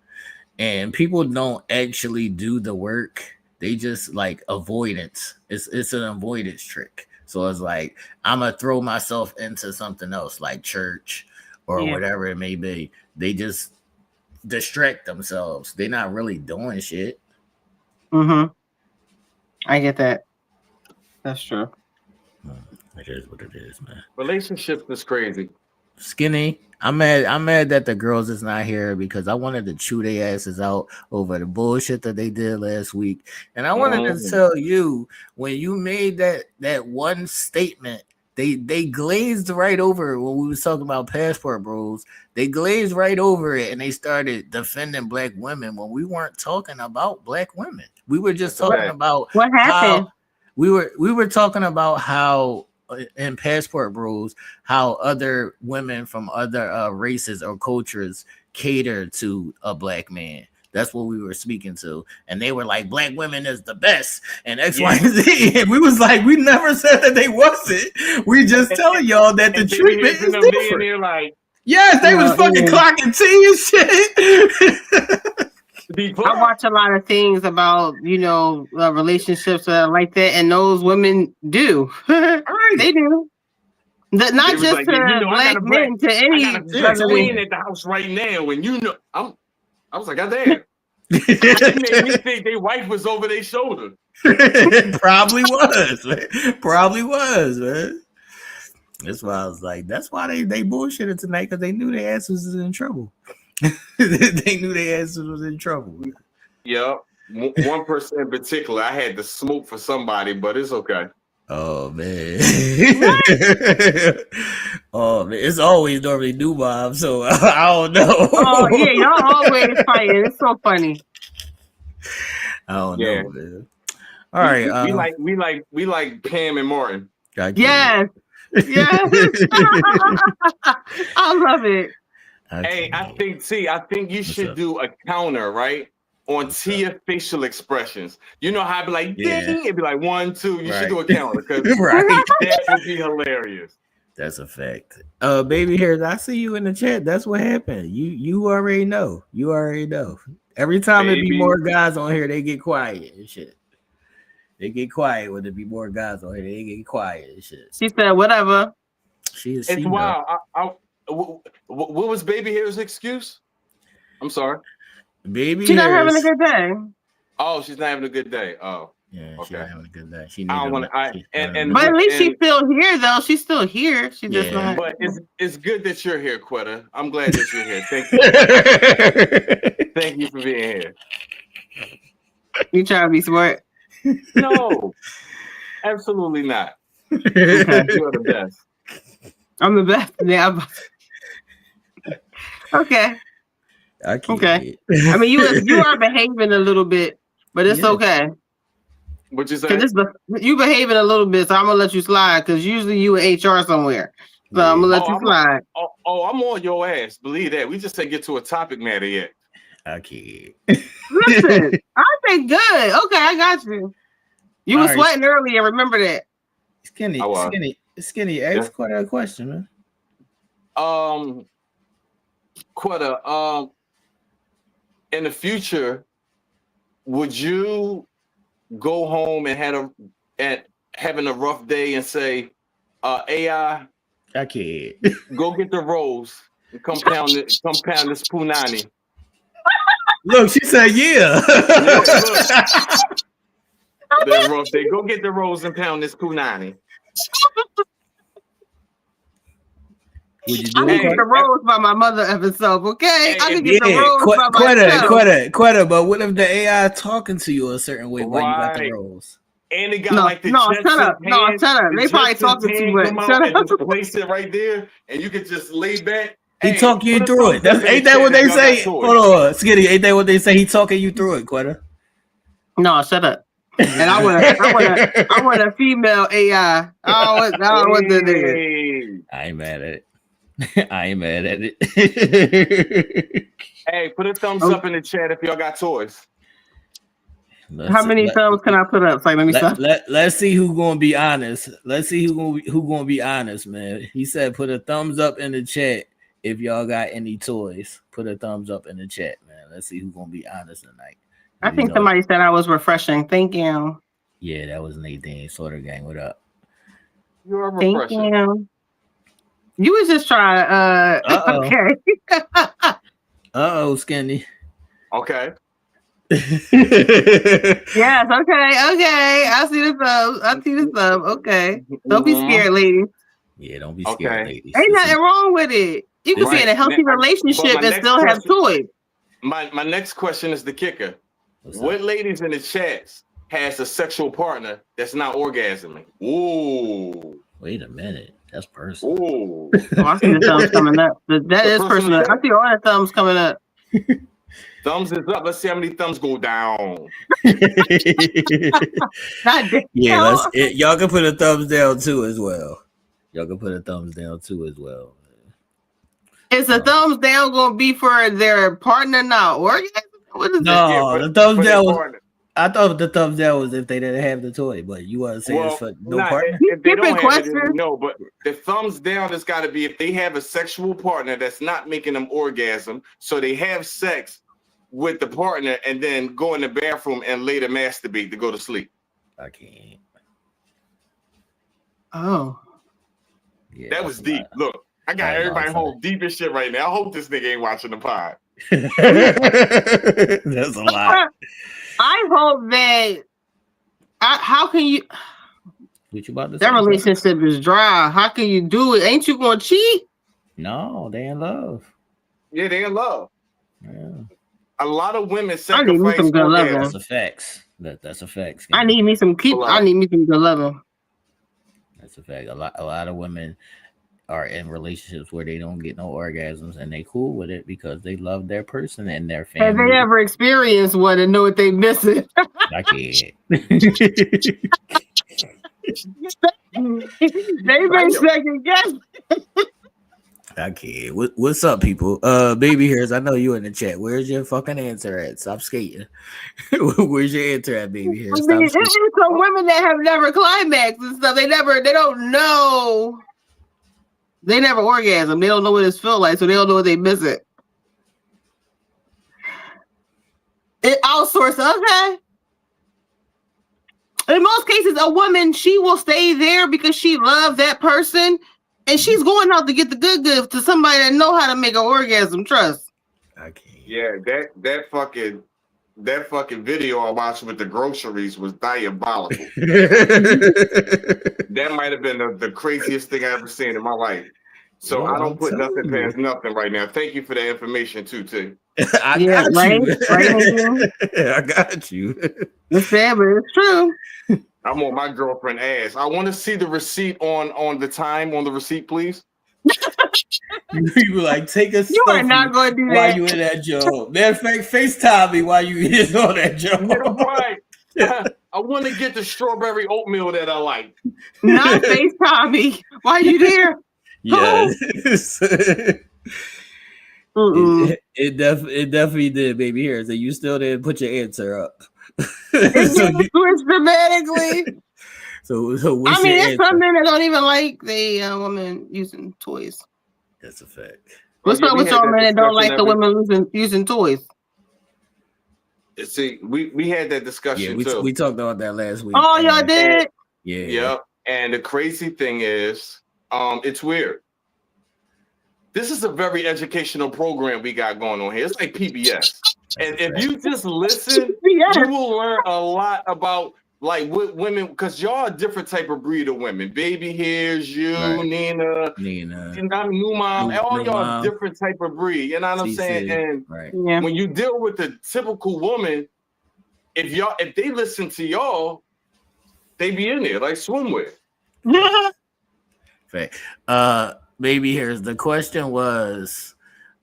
And people don't actually do the work. They just like avoidance. It's an avoidance trick. So it's like I'm gonna throw myself into something else like church or whatever it may be. They just distract themselves. They're not really doing shit. Mm-hmm. I get that. That's true. It is what it is, man. Relationships is crazy. Skinny. I'm mad that the girls is not here because I wanted to chew their asses out over the bullshit that they did last week. And I wanted to tell you, when you made that one statement, they glazed right over it when we was talking about passport bros. They glazed right over it and they started defending black women when we weren't talking about black women. We were just talking about what happened. We were talking about how in Passport Bros, how other women from other races or cultures cater to a black man. That's what we were speaking to. And they were like, black women is the best and X, Y, and Z. And we was like, we never said that they wasn't. We just telling y'all that the treatment is different. Like, yes, they was fucking clocking tea and shit. I watch a lot of things about, relationships like that, and those women do. They do. Not just like, to black men, to any. I got a queen at the house right now, and I was like, God damn. It made me think their wife was over their shoulder. Probably was, man. That's why I was like, that's why they bullshitted tonight, because they knew their asses was in trouble. They knew their asses was in trouble. Yeah, one person in particular, I had to smoke for somebody, but it's okay. Oh man. Oh man, it's always normally new Bob, so I don't know. Oh yeah, y'all always fighting. It's so funny. I don't know, man. All right, we like Pam and Martin. Yes. I love it. Hey, I think you should do a counter, right? On Tia facial expressions. You know how I'd be like, ding, it'd be like 1, 2. You should do a counter because that would be hilarious. That's a fact. Baby hairs, I see you in the chat. That's what happened. You already know. You already know. Every time there be more guys on here, they get quiet and shit. They get quiet when there be more guys on here. They get quiet and shit. She said, whatever. It's wild. What was Baby Hair's excuse? I'm sorry. Baby she's not having a good day. Oh, she's not having a good day. Oh, yeah, okay. She's not having a good day. I don't want to. But at least she's still here, though. She's still here. She just not. But it's good that you're here, Quetta. I'm glad that you're here. Thank you. Thank you for being here. You trying to be smart? No, absolutely not. Okay. You're the best. I'm the best. Yeah. Okay. Okay. I mean, you are behaving a little bit, but it's okay. What you say? You behaving a little bit, so I'm gonna let you slide because usually you in HR somewhere. So I'm gonna let you slide. I'm on your ass. Believe that. We just ain't get to a topic matter yet. Okay. Listen, I think good. Okay, I got you. You were sweating earlier. Remember that. Skinny. Ask quite a question, man. Quetta, in the future, would you go home and having a rough day and say, AI, I can't. go get the rose and compound this punani. Look, she said, yeah. That rough day. Go get the rose and pound this punani. Would you I do can get the rose by my mother episode, okay? I can get the rose by myself. Quetta, but what if the AI talking to you a certain way while you got the rose? And it got like the shut up. Shut up. They probably talking too much. Shut up. Just place it right there, and you can just lay back. He talking you through it. Ain't that what they say? Hold on, Skitty. Ain't that what they say? He talking you through it, Quetta. No, shut up. And I want a female AI. I don't want the nigga. I ain't mad at it. I ain't mad at it. Hey, put a thumbs up in the chat if y'all got toys. How many thumbs can I put up? Like, let's see who's gonna be honest. Let's see who gonna be honest, man. He said put a thumbs up in the chat if y'all got any toys. Put a thumbs up in the chat, man. Let's see who's gonna be honest tonight. I think somebody said I was refreshing. Thank you. Yeah, that was Nadine. Sorter Gang. What up? You're refreshing. Thank you. You was just trying. Okay. Skinny. Okay. Yes. Okay. I see the thumb. Okay. Don't be scared, ladies. Yeah, don't be scared, ladies. Ain't nothing wrong with it. You can be in a healthy relationship and still have toys. My next question is the kicker. What ladies in the chats has a sexual partner that's not orgasming? Ooh. Wait a minute. That's personal. Ooh. Oh, I see the thumbs coming up. That is personal. I see all the thumbs coming up. Thumbs is up. Let's see how many thumbs go down. Yeah, y'all can put a thumbs down too as well. Is the thumbs down going to be for their partner not orgasm? What is the thumbs down was. I thought the thumbs down was if they didn't have the toy, but you want to say it's for no partner? If they don't have it, no, but the thumbs down has got to be if they have a sexual partner that's not making them orgasm, so they have sex with the partner and then go in the bathroom and later masturbate to go to sleep. I can't. Oh. Yeah, that was deep. Look, I got everybody home deep as shit right now. I hope this nigga ain't watching the pod. That's a lot. I hope that. How can you? What you about to say? That relationship is dry. How can you do it? Ain't you gonna cheat? No, they in love. Yeah, they in love. Yeah. A lot of women I need me some good loving. That's a fact. That's a fact. I need me some I need me some good loving. That's a fact. A lot of women are in relationships where they don't get no orgasms and they cool with it because they love their person and their family. Have they ever experienced one and know what they missing? I can't. They been second guess. I can't. What's up, people? Baby hairs, I know you in the chat. Where's your fucking answer at? Stop skating. Where's your answer at, baby hairs? I mean, it's some women that have never climaxed and stuff. They don't know. They never orgasm. They don't know what it feels like, so they don't know what they miss it. It outsourced, okay. In most cases, a woman, she will stay there because she loves that person, and she's going out to get the good to somebody that know how to make an orgasm. Trust. I can't. Yeah, that fucking video I watched with the groceries was diabolical. That might have been the craziest thing I ever seen in my life. So I don't put nothing past nothing right now. Thank you for the information too. I got you. I got you. It's sad, but it's true. I'm on my girlfriend ass. I want to see the receipt on the time on the receipt, please. You were like, take a You are not going to do that while you in that job. Matter of fact, FaceTime me while you is on that job. Yeah, right. I want to get the strawberry oatmeal that I like. Not FaceTime me. Why you there? Yes. It definitely did, baby hair. So you still didn't put your answer up. Switch dramatically. So I mean, there's some men that don't even like the woman using toys. That's a fact. What's up with y'all men that don't like the women using toys? See, we had that discussion too. We talked about that last week. Oh, y'all did? Yeah. Yep. And the crazy thing is, it's weird. This is a very educational program we got going on here. It's like PBS. And if you just listen, you will learn a lot about like what women, because y'all a different type of breed of women. Baby hairs, you, right. Nina, and I'm new mom, all y'all different type of breed. You know what I'm saying? And when you deal with the typical woman, if they listen to y'all, they be in there like swimwear. Fact. Baby hairs. The question was,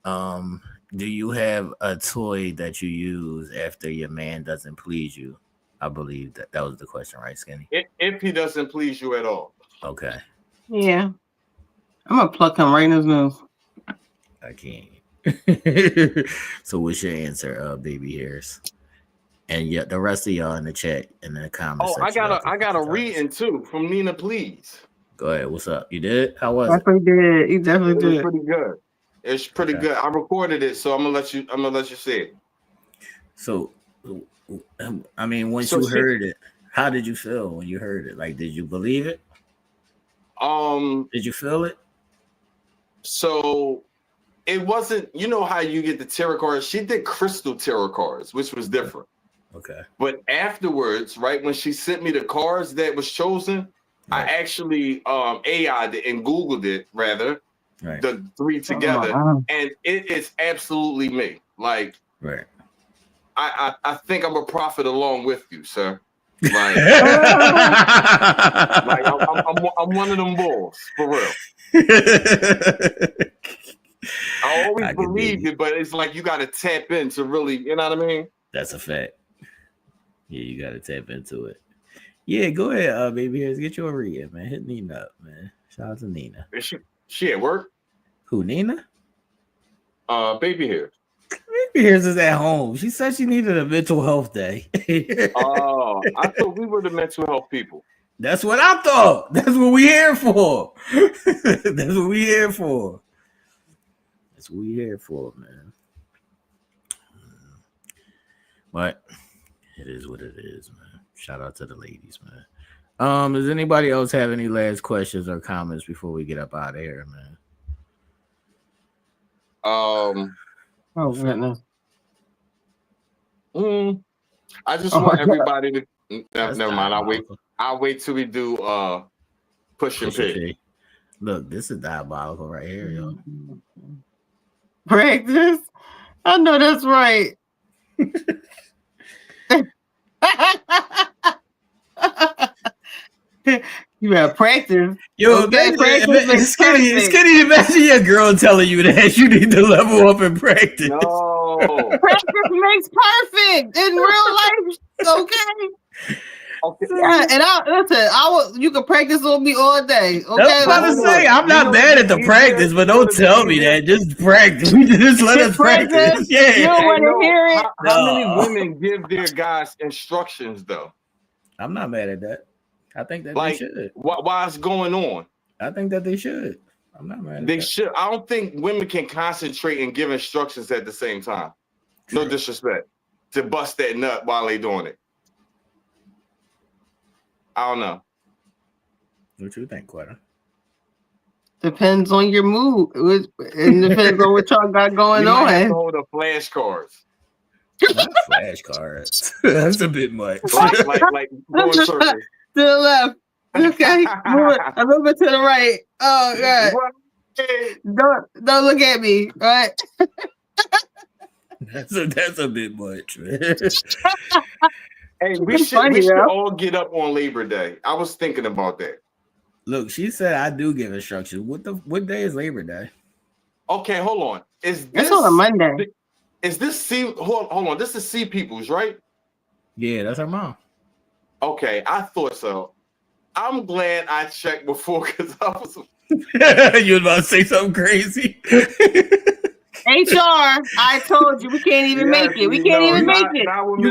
do you have a toy that you use after your man doesn't please you? I believe that was the question, right, Skinny? If he doesn't please you at all. Okay. Yeah. I'm gonna pluck him right in his nose. I can't. So what's your answer, baby hairs? And yeah, the rest of y'all in the chat in the comments. Oh, I got a reading too from Nina, please. Go ahead. What's up? You did? How was it? Did. He definitely did. Pretty good. It's pretty good. I recorded it, so I'm gonna let you see it. So, I mean, once you heard it, how did you feel when you heard it? Like, did you believe it? Did you feel it? So, it wasn't. You know how you get the tarot cards? She did crystal tarot cards, which was different. Okay. But afterwards, right when she sent me the cards that was chosen, I actually AI'd it and Googled it rather. Right. The three together, and it is absolutely me. Like, right. I think I'm a prophet along with you, sir. Like, like I'm one of them bulls for real. I always believed it, but it's like you got to tap in to really, you know what I mean? That's a fact. Yeah, you got to tap into it. Yeah, go ahead, baby hairs. Get your read, man. Hit Nina up, man. Shout out to Nina. Is she at work? Who, Nina? Baby hairs. Baby hairs is at home. She said she needed a mental health day. Oh, I thought we were the mental health people. That's what I thought. That's what we here for. That's what we here for. That's what we here for, man. But it is what it is, man. Shout out to the ladies, man. Does anybody else have any last questions or comments before we get up out of here, man? Oh goodness. I just want everybody to never mind. I'll wait till we do push and pay. Look, this is diabolical right here, yo. Practice? I know that's right. You better practice. Yo, okay, it's skinny. Imagine your girl telling you that you need to level up and practice. No. Practice makes perfect in real life. Okay. Yeah, and you can practice on me all day. Okay. That's what I'm saying. I'm not mad at the practice, but don't tell me that. Just practice. Just let us practice. Yeah. You don't want to hear it. How many women give their guys instructions though? I'm not mad at that. I think that like, they should. Why is going on? I think that they should. I'm not mad at they that. should. I don't think women can concentrate and give instructions at the same time. True. No disrespect. To bust that nut while they doing it. I don't know. What you think, Quetta? Depends on your mood. It depends on what y'all got going on. Have to hold the flashcards. Not flashcards. That's a bit much. like going circles. To the left. Okay. A little bit to the right. Oh God. Don't look at me. All right. That's a bit much, man. Hey, we should all get up on Labor Day. I was thinking about that. Look, she said I do give instructions. What day is Labor Day? Okay, hold on. Is this on a Monday? Is this C? Hold on. This is C Peoples, right? Yeah, that's her mom. Okay, I thought so. I'm glad I checked before because I was. You was about to say something crazy. HR, I told you we can't even make it. We can't even make it. You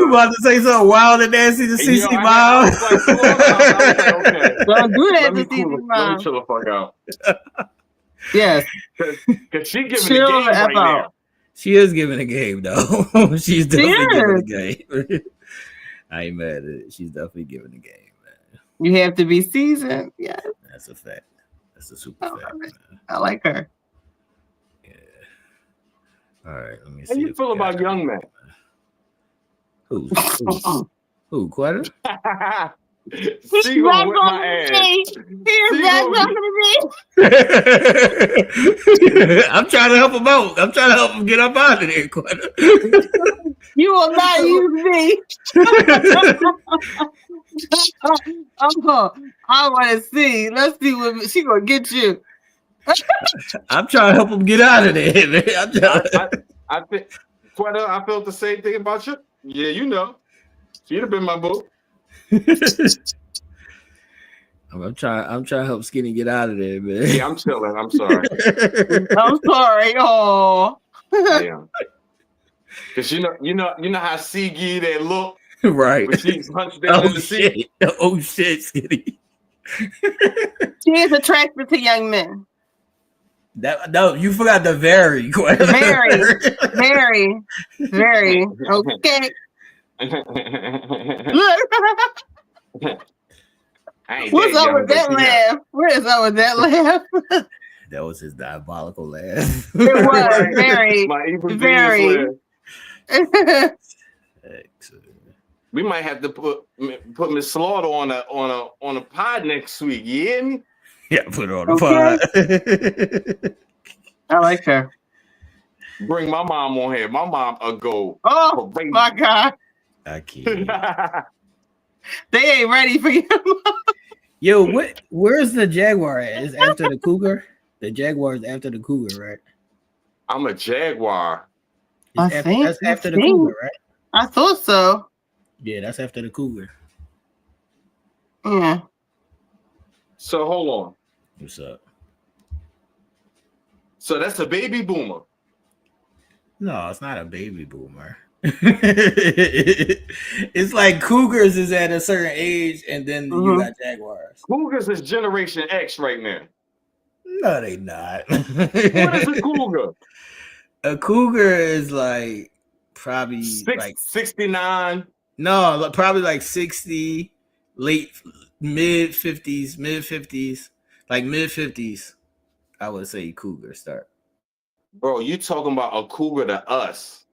about to say something wild and nasty to CC Mom? Don't do that to CC Mom. Let me chill the fuck out. Yes. Because she giving Chill the game the F right out. now. She is giving a game though. She's definitely giving a is. game. I ain't mad at it. She's definitely giving a game, man. You have to be seasoned. Yeah. That's a fact. That's a super fact, man. I like her. All right, let me How see. you feel about young men? Who? Who? Quetta? She gonna whip my ass. I'm trying to help him out. I'm trying to help him get up out of there, Quetta. You will not use me. I want to see. Let's see what she gonna get you. I'm trying to help him get out of there, man. I think, Quetta, I felt the same thing about you. Yeah, you know. She'd have been my boo. I'm trying to help Skinny get out of there, man. Yeah, I'm chilling. I'm sorry. I'm sorry. Oh. Yeah. Cause you know how Sigi that look, right? When she's hunched down in the seat. Oh shit, Skinny. She is attracted to young men. No, you forgot the very. Very. Okay. What's up with that laugh? What is up with that laugh? That was his diabolical laugh. It was very, very. We might have to put Miss Slaughter on a pod next week. You hear me? Yeah, put her on the pod. I like her. Bring my mom on here. My mom a go. Oh crazy. my God. I can't. They ain't ready for you. Yo, where's the Jaguar at? Is after the Cougar? The Jaguar is after the Cougar, right? I'm a Jaguar. That's after the Cougar, right? I thought so. Yeah, that's after the Cougar. Yeah. So hold on. What's up? So that's a baby boomer. No, it's not a baby boomer. It's like Cougars is at a certain age, and then you got Jaguars. Cougars is Generation X right now. No, they not. What is a Cougar? A Cougar is like probably like 69. No, probably like 60, mid 50s, like mid 50s. I would say Cougar start. Bro, you talking about a Cougar to us?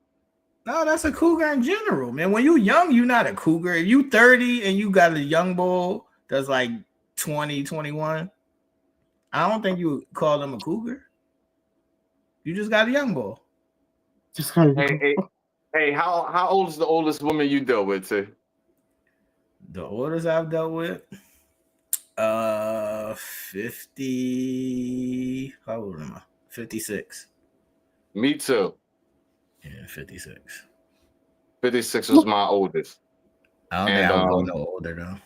No, that's a Cougar in general, man. When you young, you're not a Cougar. If you 30 and you got a young bull that's like 20, 21, I don't think you would call them a Cougar. You just got a young bull. Hey, how old is the oldest woman you dealt with, too? The oldest I've dealt with? 50. How old am I? 56. Me too. Yeah, 56. 56 was my oldest. I don't think I'll go no older though.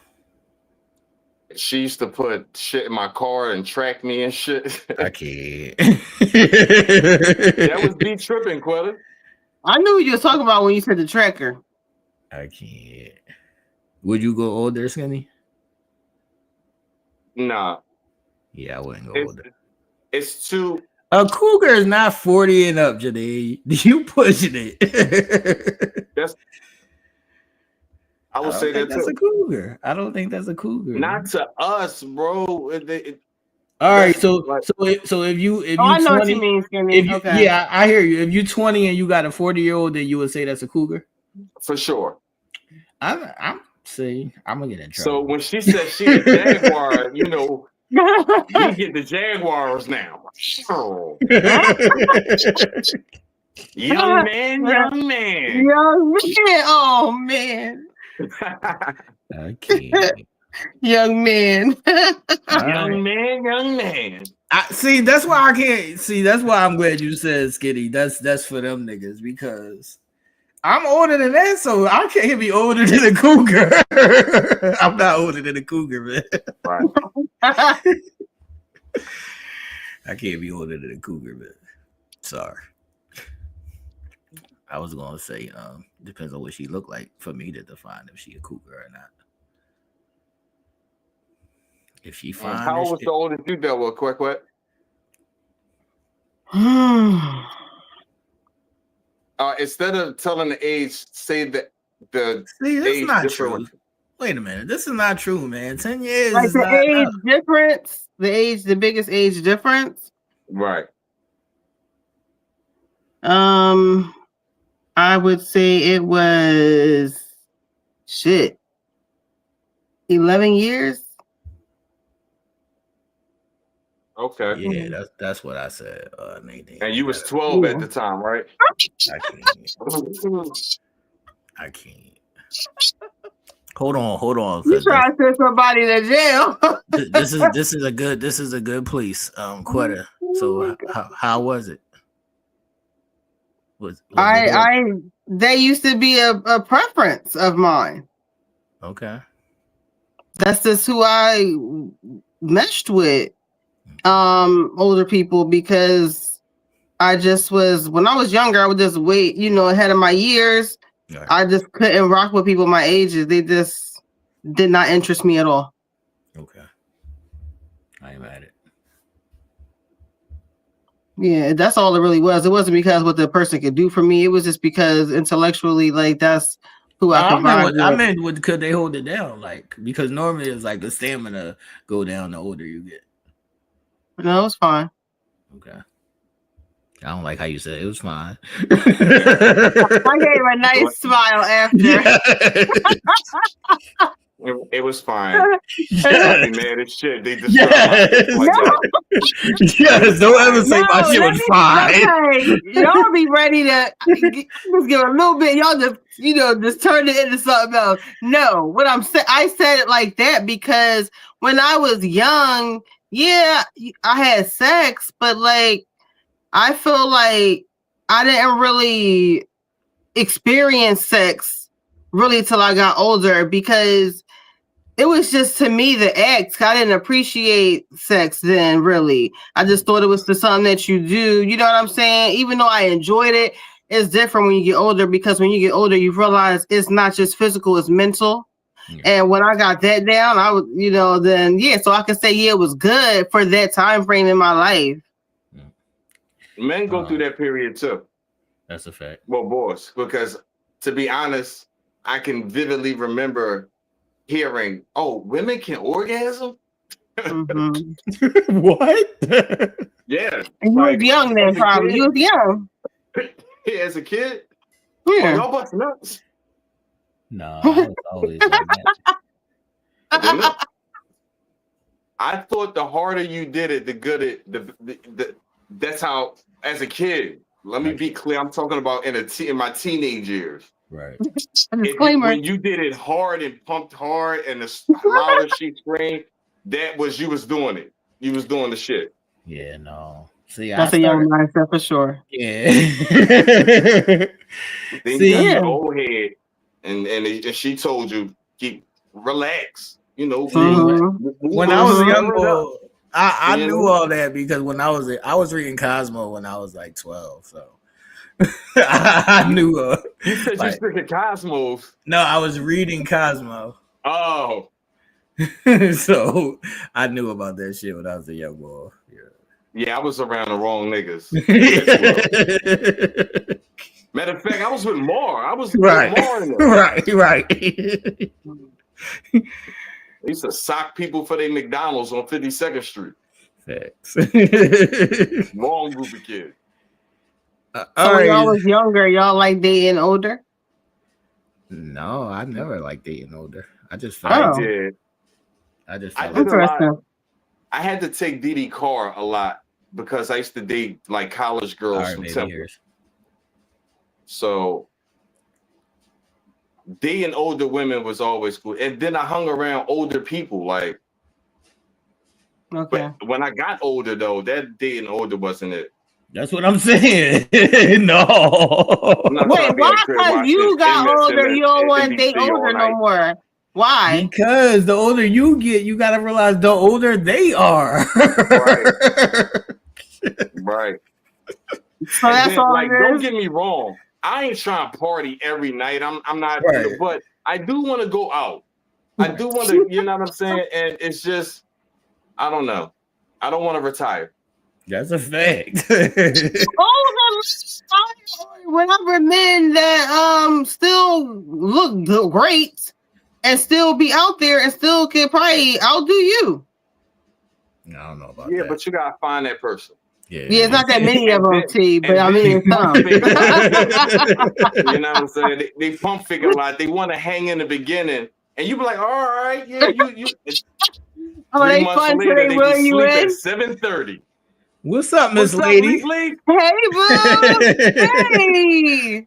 She used to put shit in my car and track me and shit. I can't. That was me tripping, Quetta. I knew what you was talking about when you said the tracker. I can't. Would you go older, Skinny? Nah. Yeah, I wouldn't go older. It's too. A Cougar is not 40 and up, Janae. You pushing it. I would say that's a Cougar. I don't think that's a Cougar. Not to us, bro. All right, so if you I know 20, what you mean, Skinny. Okay. Yeah, I hear you. If you 20 and you got a 40-year-old, then you would say that's a Cougar. For sure. I'm gonna get in trouble. So when she said she a Jaguar, you know, we get the Jaguars now. Young man. Oh man. I can't. Young man. Young man. See, that's why I can't see. That's why I'm glad you said Skinny. That's for them niggas because I'm older than that, so I can't be older than a Cougar. I'm not older than a Cougar, man. Right. I can't be older than a Cougar, man. Sorry. I was gonna say, depends on what she looked like for me to define if she a Cougar or not. If she fine, how old was the oldest you dealt with, Quick? Instead of telling the age, say the See, that's age not difference. true. Wait a minute. This is not true, man. 10 years Like is the not age enough. difference, the biggest age difference. Right. I would say it was 11 years. Okay. Yeah, that's what I said, Nadine. And you was 12 at the time, right? I can't. Hold on. You trying to send somebody to jail? This is a good place, Quetta. So how was it? Was They used to be a preference of mine. Okay. That's just who I meshed with, older people, because I just was, when I was younger, I would just wait, ahead of my years. Right. I just couldn't rock with people my ages. They just did not interest me at all. Okay. I ain't mad at it. Yeah, that's all it really was. It wasn't because what the person could do for me. It was just because intellectually, like, that's who I could vibe with. I meant could they hold it down? Like, because normally it's like the stamina go down the older you get. No, it's fine. Okay. I don't like how you said it. It was fine. I gave a nice smile after. It was fine. I'd be mad as shit. They just like that. Yes, don't ever say my shit was fine. Okay. Y'all be ready to just give a little bit. Y'all just, just turn it into something else. No, what I'm saying, I said it like that because when I was young, yeah, I had sex, but like, I feel like I didn't really experience sex really till I got older because it was just, to me, the act. I didn't appreciate sex then, really. I just thought it was just something that you do. You know what I'm saying? Even though I enjoyed it, it's different when you get older because when you get older, you realize it's not just physical, it's mental. Yeah. And when I got that down, I was, then, yeah, so I could say, yeah, it was good for that time frame in my life. Men go through that period too. That's a fact. Well, boys, because to be honest, I can vividly remember hearing, "Oh, women can orgasm." Mm-hmm. What? Yeah, and you was young then, probably. You was young. Yeah, as a kid. Yeah. Oh, y'all bust nuts. No, I was always like that. I thought the harder you did it, the good it. That's how, as a kid. Let me be clear. I'm talking about in my teenage years. Right. When you did it hard and pumped hard, and the louder she screamed, that was you was doing it. You was doing the shit. Yeah, no. See, that's a young mindset for sure. Yeah. Then you got your old head, and she told you relax. When I was young, I knew all that because when I was reading Cosmo when I was like 12, so I knew. You said you speaking Cosmos. No, I was reading Cosmo. Oh, so I knew about that shit when I was a young boy. Yeah, I was around the wrong niggas. Matter of fact, I was with Mar. I was right, with Mar. Right. They used to sock people for their McDonald's on 52nd Street. Facts. Wrong group of kids. So when y'all was younger, y'all like dating older? No, I never liked dating older. I just felt I did. I just felt interesting. I had to take DD Carr a lot because I used to date like college girls from Temple. So dating older women was always cool. And then I hung around older people, like. Okay. But when I got older, though, that dating older wasn't it. That's what I'm saying. No. Wait, why? Because you got older, you don't want to date older no more. Why? Because the older you get, you got to realize the older they are. Right. So that's all it is. Don't get me wrong. I ain't trying to party every night. I'm not, but I do want to go out. I do want to, you know what I'm saying? And it's just, I don't know. I don't want to retire. That's a fact. Whenever men that still look great and still be out there and still can probably outdo you. I don't know about Yeah, that. but you gotta find that person. Yeah, it's not that many of them, T, but I mean, it's some. You know what I'm saying? They pump figure a lot. They want to hang in the beginning, and you be like, all right, yeah, you. Oh, 3 they months fun till later, they they will be you sleep in? at 7:30. What's up, Miss What's up, Lady? Lady? Hey, boo. Hey.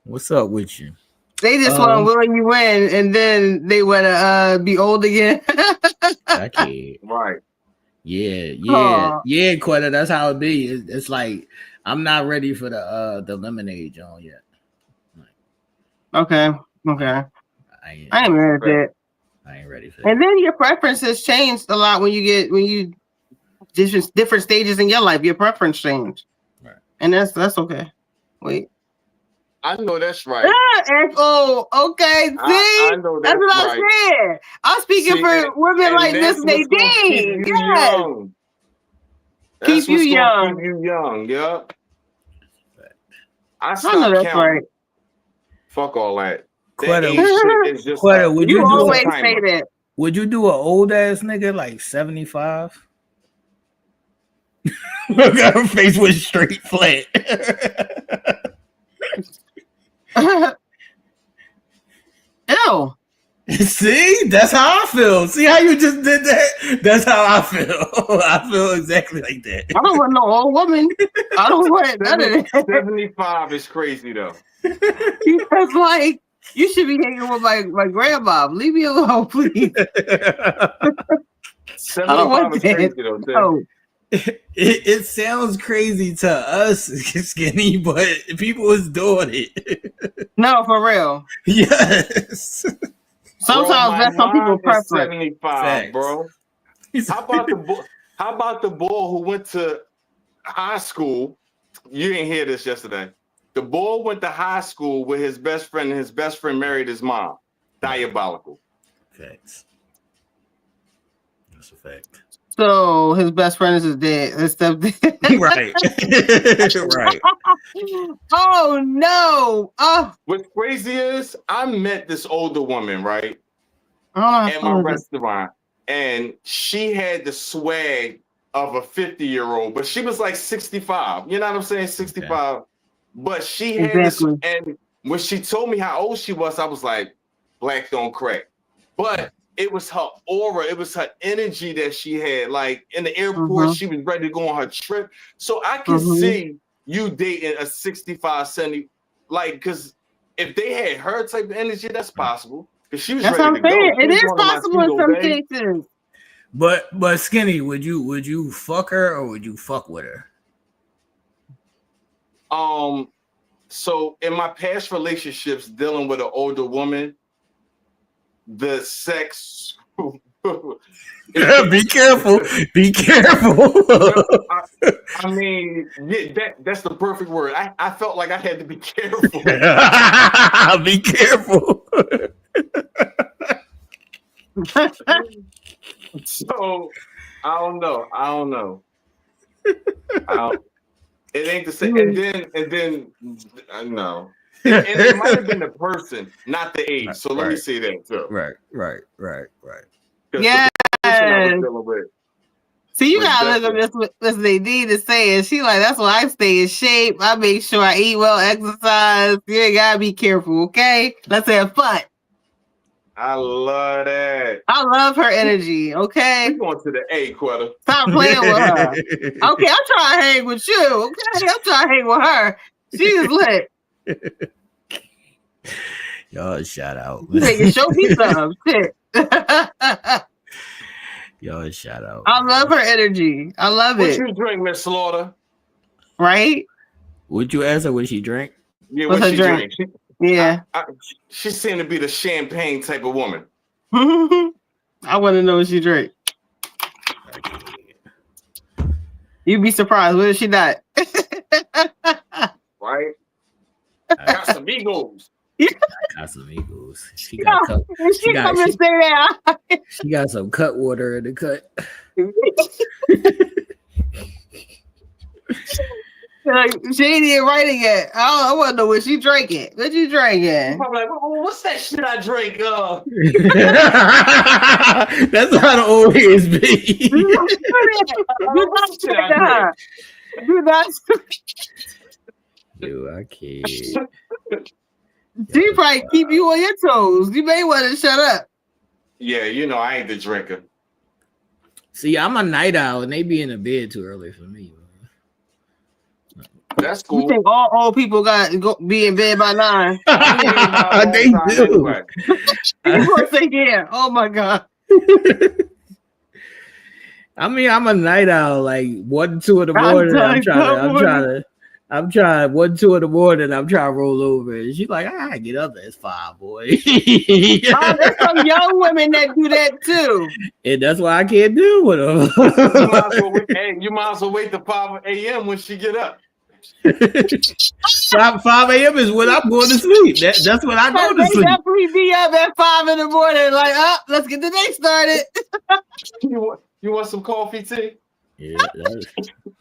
What's up with you? They just want to will you in, and then they want to be old again. I can't. Right. Yeah, Quetta. That's how it be. It's like I'm not ready for the lemonade, John, yet. Okay. I ain't ready for that. I ain't ready for that. And then your preferences changed a lot when you different stages in your life. Your preference changed, right? And that's okay. Wait. I know that's right. Okay. See, I know that's what right. I said. I'm speaking for women like Miss Nadine. Yes. Young. Keep you young. Keep you young. Yep. I know that's counting. right. Fuck all that. Quetta, shit is just Quetta, would you you always say that? Would you do an old ass nigga like 75? Look at her face was straight flat. Ew. See, that's how I feel. See how you just did that? That's how I feel. I feel exactly like that. I don't want no old woman. I don't want none of that. 75 is crazy though. Because like you should be hanging with my grandma. Leave me alone, please. 75 is crazy though. No. It sounds crazy to us, Skinny, but people is doing it. No, for real. Yes. Sometimes that's some people's preference. 75, Facts. bro. How about the boy who went to high school? You didn't hear this yesterday. The boy went to high school with his best friend, and his best friend married his mom. Diabolical. Facts. That's a fact. So his best friend is his dad. His stepdad. Right. Right. Oh no. What's crazy is I met this older woman, right? At my restaurant. And she had the swag of a 50-year-old, but she was like 65. You know what I'm saying? 65. Okay. But she had this, and when she told me how old she was, I was like, black don't crack. But it was her aura, it was her energy that she had. Like in the airport, she was ready to go on her trip. So I can see you dating a 65, 70, like, because if they had her type of energy, that's possible. Because she was ready to go. It is possible in some cases. But Skinny, would you fuck her or would you fuck with her? So in my past relationships dealing with an older woman, the sex be careful. Be careful. I mean, that's the perfect word. I felt like I had to be careful. Be careful. So I don't know. It ain't the same. And then no. And it might have been the person, not the age. So let me say that too. Right. Yeah. See, you gotta look at this Nadine is saying. She like, that's why I stay in shape. I make sure I eat well, exercise. You ain't gotta be careful, okay? Let's have fun. I love that. I love her energy, okay? We're going to the A, Quetta. Stop playing with her. Okay, I'm trying to hang with you, okay? I'm trying to hang with her. She's lit. Y'all shout out. You show me some shit. Y'all shout out. I love her energy. I love it. What you drink, Miss Slaughter? Right? Would you ask her what she drink? Yeah, what she drink? Yeah. She seemed to be the champagne type of woman. I want to know what she drink. You'd be surprised. What is she not? Right? Casamigos. Casamigos. She got that. She got some cut water in the cut. Like, she ain't even writing it. I want to know what she drinking. What you drinking? I'm like, oh, what's that shit I drink? That's how the old heads be. Do not. Yo, I can't. She probably keep you on your toes. You may want to shut up. Yeah, you know I ain't the drinker. See, I'm a night owl, and they be in the bed too early for me. That's cool. You think all old people be in bed by 9? They do. You gonna say yeah? Oh my god. I mean, I'm a night owl. Like 1, 2 in the morning. I'm trying 1, 2 in the morning. I'm trying to roll over, and she's like, "I get up at 5, boy." There's some young women that do that too, and that's why I can't deal with them. You might as well wait till 5 a.m. when she get up. 5 a.m. is when I'm going to sleep. That's when I go to sleep. Definitely be up at 5 in the morning. Like, let's get the day started. You want some coffee tea? Yeah,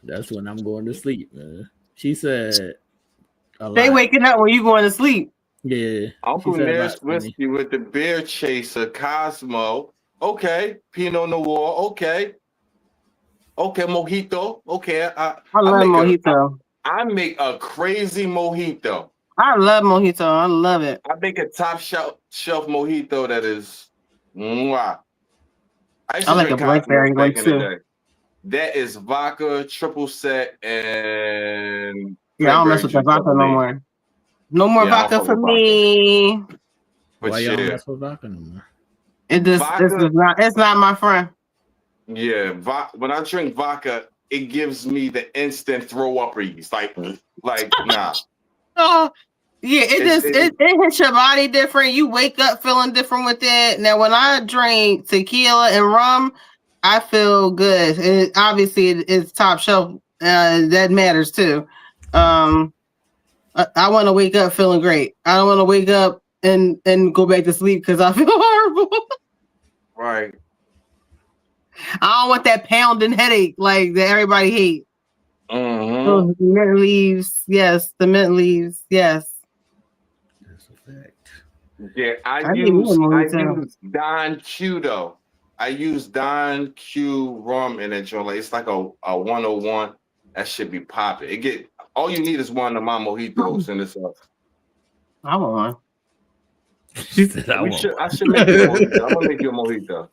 that's when I'm going to sleep, man. She said they waking up when you going to sleep. Yeah. Uncle Nair's whiskey with the beer chaser, Cosmo. Okay. Pinot Noir. Okay, mojito. Okay. I love mojito. I make a crazy mojito. I love mojito. I love it. I make a top shelf mojito that is mwah. I like a blackberry one too. That is vodka, triple sec, and I don't mess with the vodka no more. No more vodka for me. But why y'all mess with vodka no more? It's not my friend. Yeah, when I drink vodka, it gives me the instant throw up release. Like nah. Oh, yeah, it hits your body different. You wake up feeling different with it. Now, when I drink tequila and rum, I feel good. Obviously, it's top shelf. That matters too. I want to wake up feeling great. I don't want to wake up and go back to sleep because I feel horrible. Right. I don't want that pounding headache like that everybody hates. Mm-hmm. Mint leaves, yes. The mint leaves, yes. That's a fact. Yeah, I use Don Q though. I use Don Q rum in it, Joe. It's like a 101. That should be popping. All you need is one of my mojitos in this up. I want one. She said I should make you a mojito. I'm gonna make you a mojito.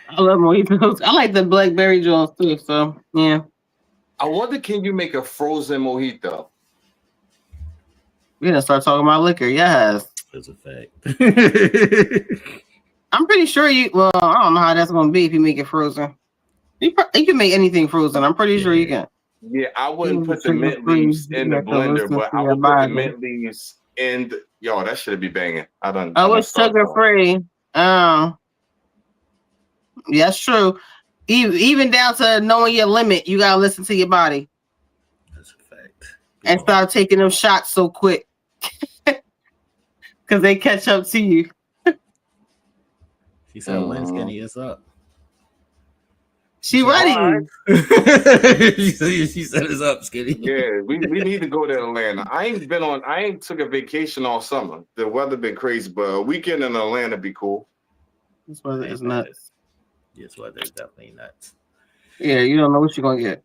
I love mojitos. I like the blackberry Jones too. So yeah. I wonder, can you make a frozen mojito? We're gonna start talking about liquor. Yes, that's a fact. I'm pretty sure Well, I don't know how that's gonna be if you make it frozen. You can make anything frozen. I'm pretty sure you can. Yeah, I wouldn't put the mint leaves in the blender, but I would put the mint leaves in. That should be banging. It's sugar free. Yeah, that's true. Even down to knowing your limit, you gotta listen to your body. That's a fact. And start taking them shots so quick, because they catch up to you. She said, "When Skinny is up." She ready. She said it's up, Skinny. Yeah, we need to go to Atlanta. I ain't took a vacation all summer. The weather been crazy, but a weekend in Atlanta be cool. This weather is nuts. This weather is definitely nuts. Yeah, you don't know what you're gonna get.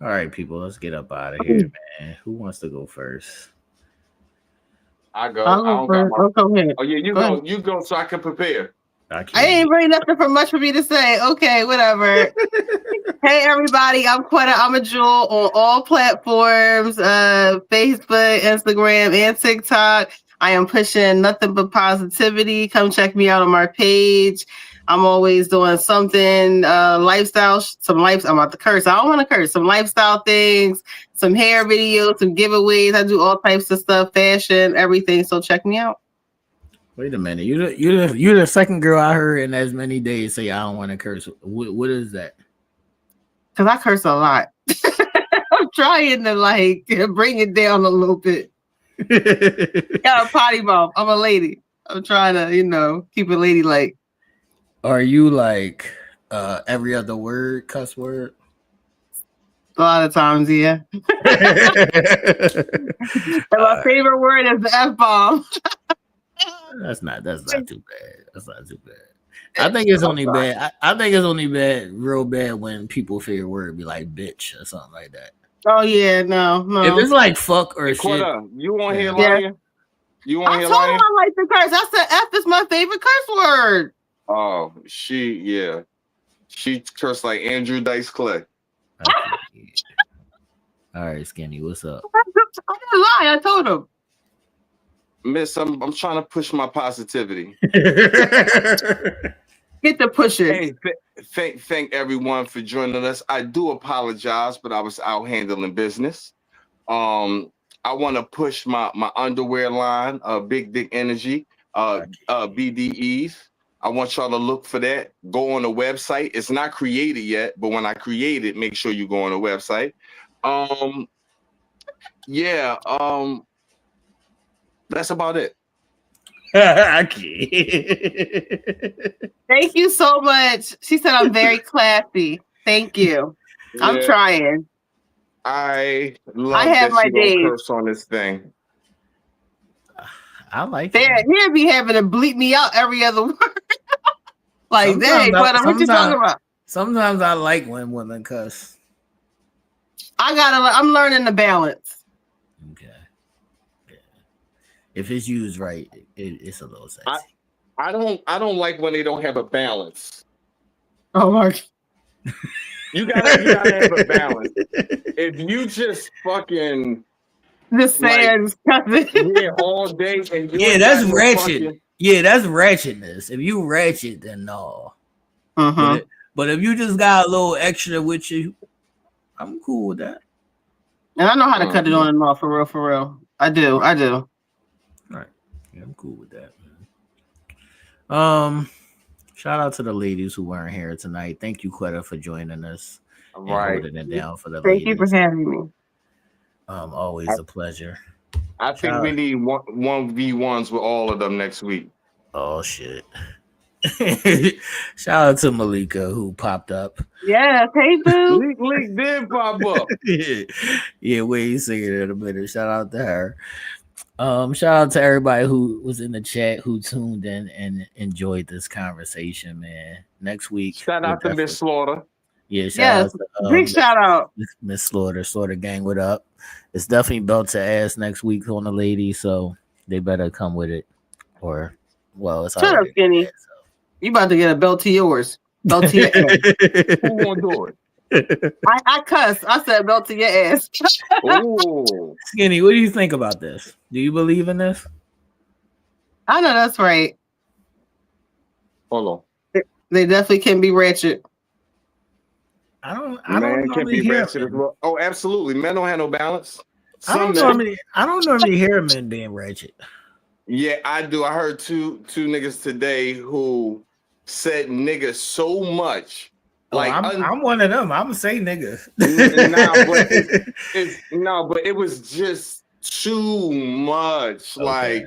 All right, people, let's get up out of here, man. Who wants to go first? I go. I'll go first. Go ahead. Oh yeah, you go. You go so I can prepare. I ain't bring nothing for much for me to say. Okay, whatever. Hey everybody, I'm Quetta. I'm a Jewel on all platforms, Facebook, Instagram, and TikTok. I am pushing nothing but positivity. Come check me out on my page. I'm always doing something, lifestyle, I'm about to curse. I don't want to curse. Some lifestyle things, some hair videos, some giveaways. I do all types of stuff, fashion, everything. So check me out. Wait a minute. You're the second girl I heard in as many days say I don't want to curse. What is that? Because I curse a lot. I'm trying to bring it down a little bit. Got a potty mouth. I'm a lady. I'm trying to, keep it ladylike. Are you like every other word, cuss word? A lot of times, yeah. And my favorite word is the F-bomb. That's not too bad. That's not too bad. I think it's only bad. I think it's only bad, real bad, when people favorite word be like bitch or something like that. Oh yeah, no. If it's like fuck or shit, you want to hear lying? You want to hear I told lying? him I like the curse. I said F is my favorite curse word. Oh, she cursed like Andrew Dice Clay. All right, Skinny, what's up? I didn't lie. I told him. Miss, I'm trying to push my positivity. Get the pushing. Hey, thank everyone for joining us. I do apologize, but I was out handling business. I want to push my underwear line, Big Dick Energy, BDEs. I want y'all to look for that. Go on the website. It's not created yet, but when I create it, make sure you go on the website. That's about it. I can't. Thank you so much. She said I'm very classy. Thank you. I'm Yeah. trying. I love I have that my she don't days. curse on this thing. I like He'll be having to bleep me out every other word. Like, dang, but what you talking about? Sometimes I like when women cuss. I'm learning the balance. Okay. Yeah. If it's used right, it's a little sexy. I don't like when they don't have a balance. Oh my. You gotta have a balance. If you just fucking the sands all day and you that's ratchet. Yeah, that's ratchetness. If you ratchet, then no. But if you just got a little extra with you, I'm cool with that. And I know how to cut it on and off, for real. I do. All right. Yeah, I'm cool with that, man. Shout out to the ladies who weren't here tonight. Thank you, Quetta, for joining us. And holding it down for the ladies. Thank you for having me. Always a pleasure. I think we need 1v1s with all of them next week. Oh shit. Shout out to Malika who popped up. Yeah, hey boo. Leak did pop up. Yeah, wait, see it in a minute. Shout out to her. Shout out to everybody who was in the chat, who tuned in and enjoyed this conversation, man. Next week. Shout out to Miss Slaughter. Yeah, shout out to big shout out. Miss Slaughter gang, what up? It's definitely belt to ass next week on the ladies, so they better come with it. Or it's shut up, Skinny. You about to get a belt to yours. Belt to your ass. Who gonna do it? I cuss. I said belt to your ass. Ooh. Skinny, what do you think about this? Do you believe in this? I know that's right. Hold on. They definitely can be ratchet. I don't can be ratchet as well. Oh, absolutely. Men don't have no balance. I don't normally hear men being ratchet. Yeah, I do. I heard two niggas today who said nigga so much. Like I'm one of them. I'm gonna say nigga. But it was just too much. Okay.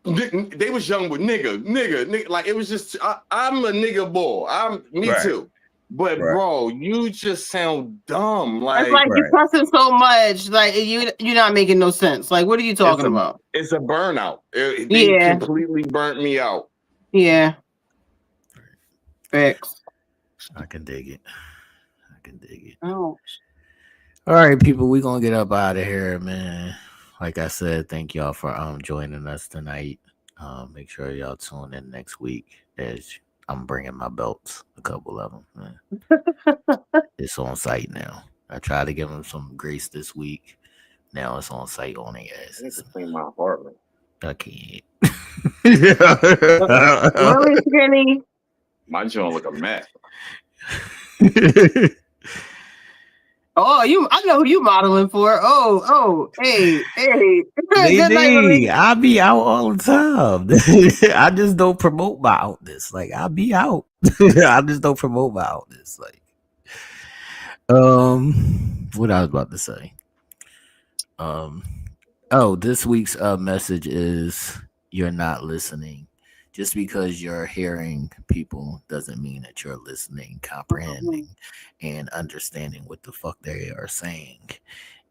Like they was young with nigga. Like it was just I'm a nigga boy. Me too. But bro, you just sound dumb. Like it's like you're cussing so much, like you're not making no sense. Like what are you talking about? It's a burnout. They completely burnt me out. Yeah. Facts. I can dig it. Oh. All right, people, we're gonna get up out of here, man. Like I said, thank y'all for joining us tonight. Make sure y'all tune in next week as I'm bringing my belts, a couple of them, man. It's on site now. I tried to give them some grace this week. Now it's on site on their asses. I need to clean my apartment. I can't. Really, Skinny? My joint look a mess. Oh, I know who you modeling for. Oh, hey. I be out all the time. I just don't promote my outness. Like I be out. I just don't promote my outness. Like, what I was about to say. This week's message is: you're not listening just because you're hearing people doesn't mean that you're listening, comprehending, and understanding what the fuck they are saying.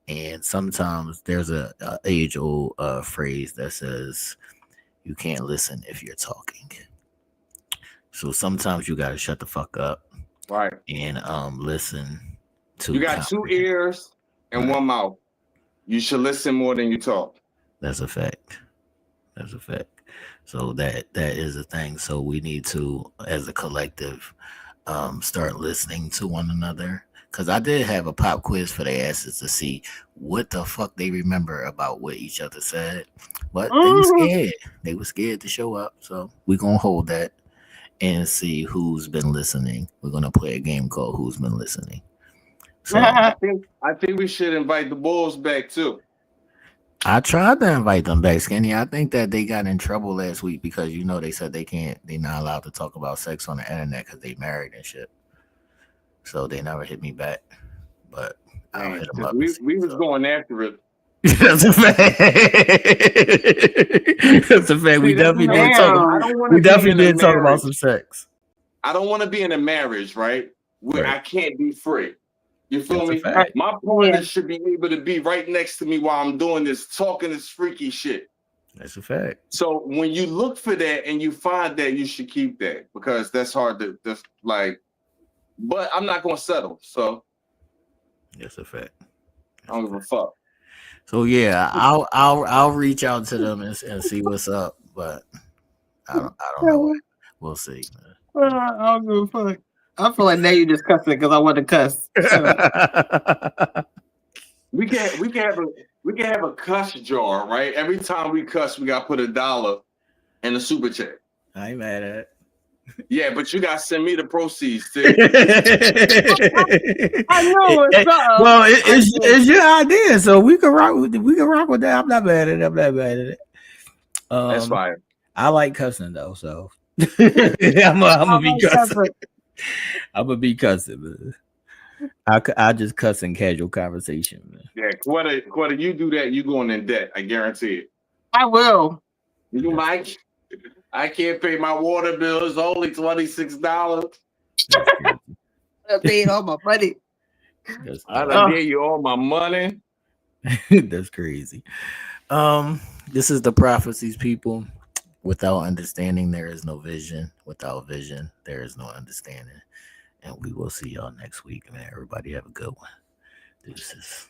And sometimes there's a age-old phrase that says you can't listen if you're talking. So sometimes you gotta shut the fuck up, right, and listen to. You got two ears and one mouth. You should listen more than you talk. That's a fact. That's a fact. So that is a thing. So we need to, as a collective, start listening to one another. Because I did have a pop quiz for their asses to see what the fuck they remember about what each other said. But they were scared. They were scared to show up. So we're going to hold that and see who's been listening. We're going to play a game called Who's Been Listening. So I think we should invite the Bulls back too. I tried to invite them back, Skinny. I think that they got in trouble last week because they said they're not allowed to talk about sex on the internet because they married and shit. So they never hit me back. But I'll hit them up. We was going after it. That's a fact. That's a fact. We definitely did talk. We definitely did talk about some sex. I don't want to be in a marriage, right? Where I can't be free. You feel me? Fact. My partner should be able to be right next to me while I'm doing this, talking this freaky shit. That's a fact. So when you look for that and you find that, you should keep that because that's hard to just like. But I'm not gonna settle. So that's a fact. I don't give a fuck. So yeah, I'll reach out to them and see what's up. But I don't know. We'll see. I don't give a fuck. I feel like now you're just cussing because I want to cuss. We can have a cuss jar, right? Every time we cuss, we gotta put $1 in the super chat. I ain't mad at it. Yeah, but you gotta send me the proceeds too. I know it's up. Well, it's your idea, so we can rock with that. I'm not mad at it. That's fine. I like cussing though, so I'm gonna be cussing. I'm gonna be cussing, man. I just cuss in casual conversation, man. Yeah, Quetta, you do that, you going in debt. I guarantee it. I will. You might. I can't pay my water bill. It's only $26. I paid all my money. I done gave you all my money. That's crazy. This is the Prophecies, people. Without understanding, there is no vision. Without vision, there is no understanding. And we will see y'all next week, man. Everybody have a good one. Deuces.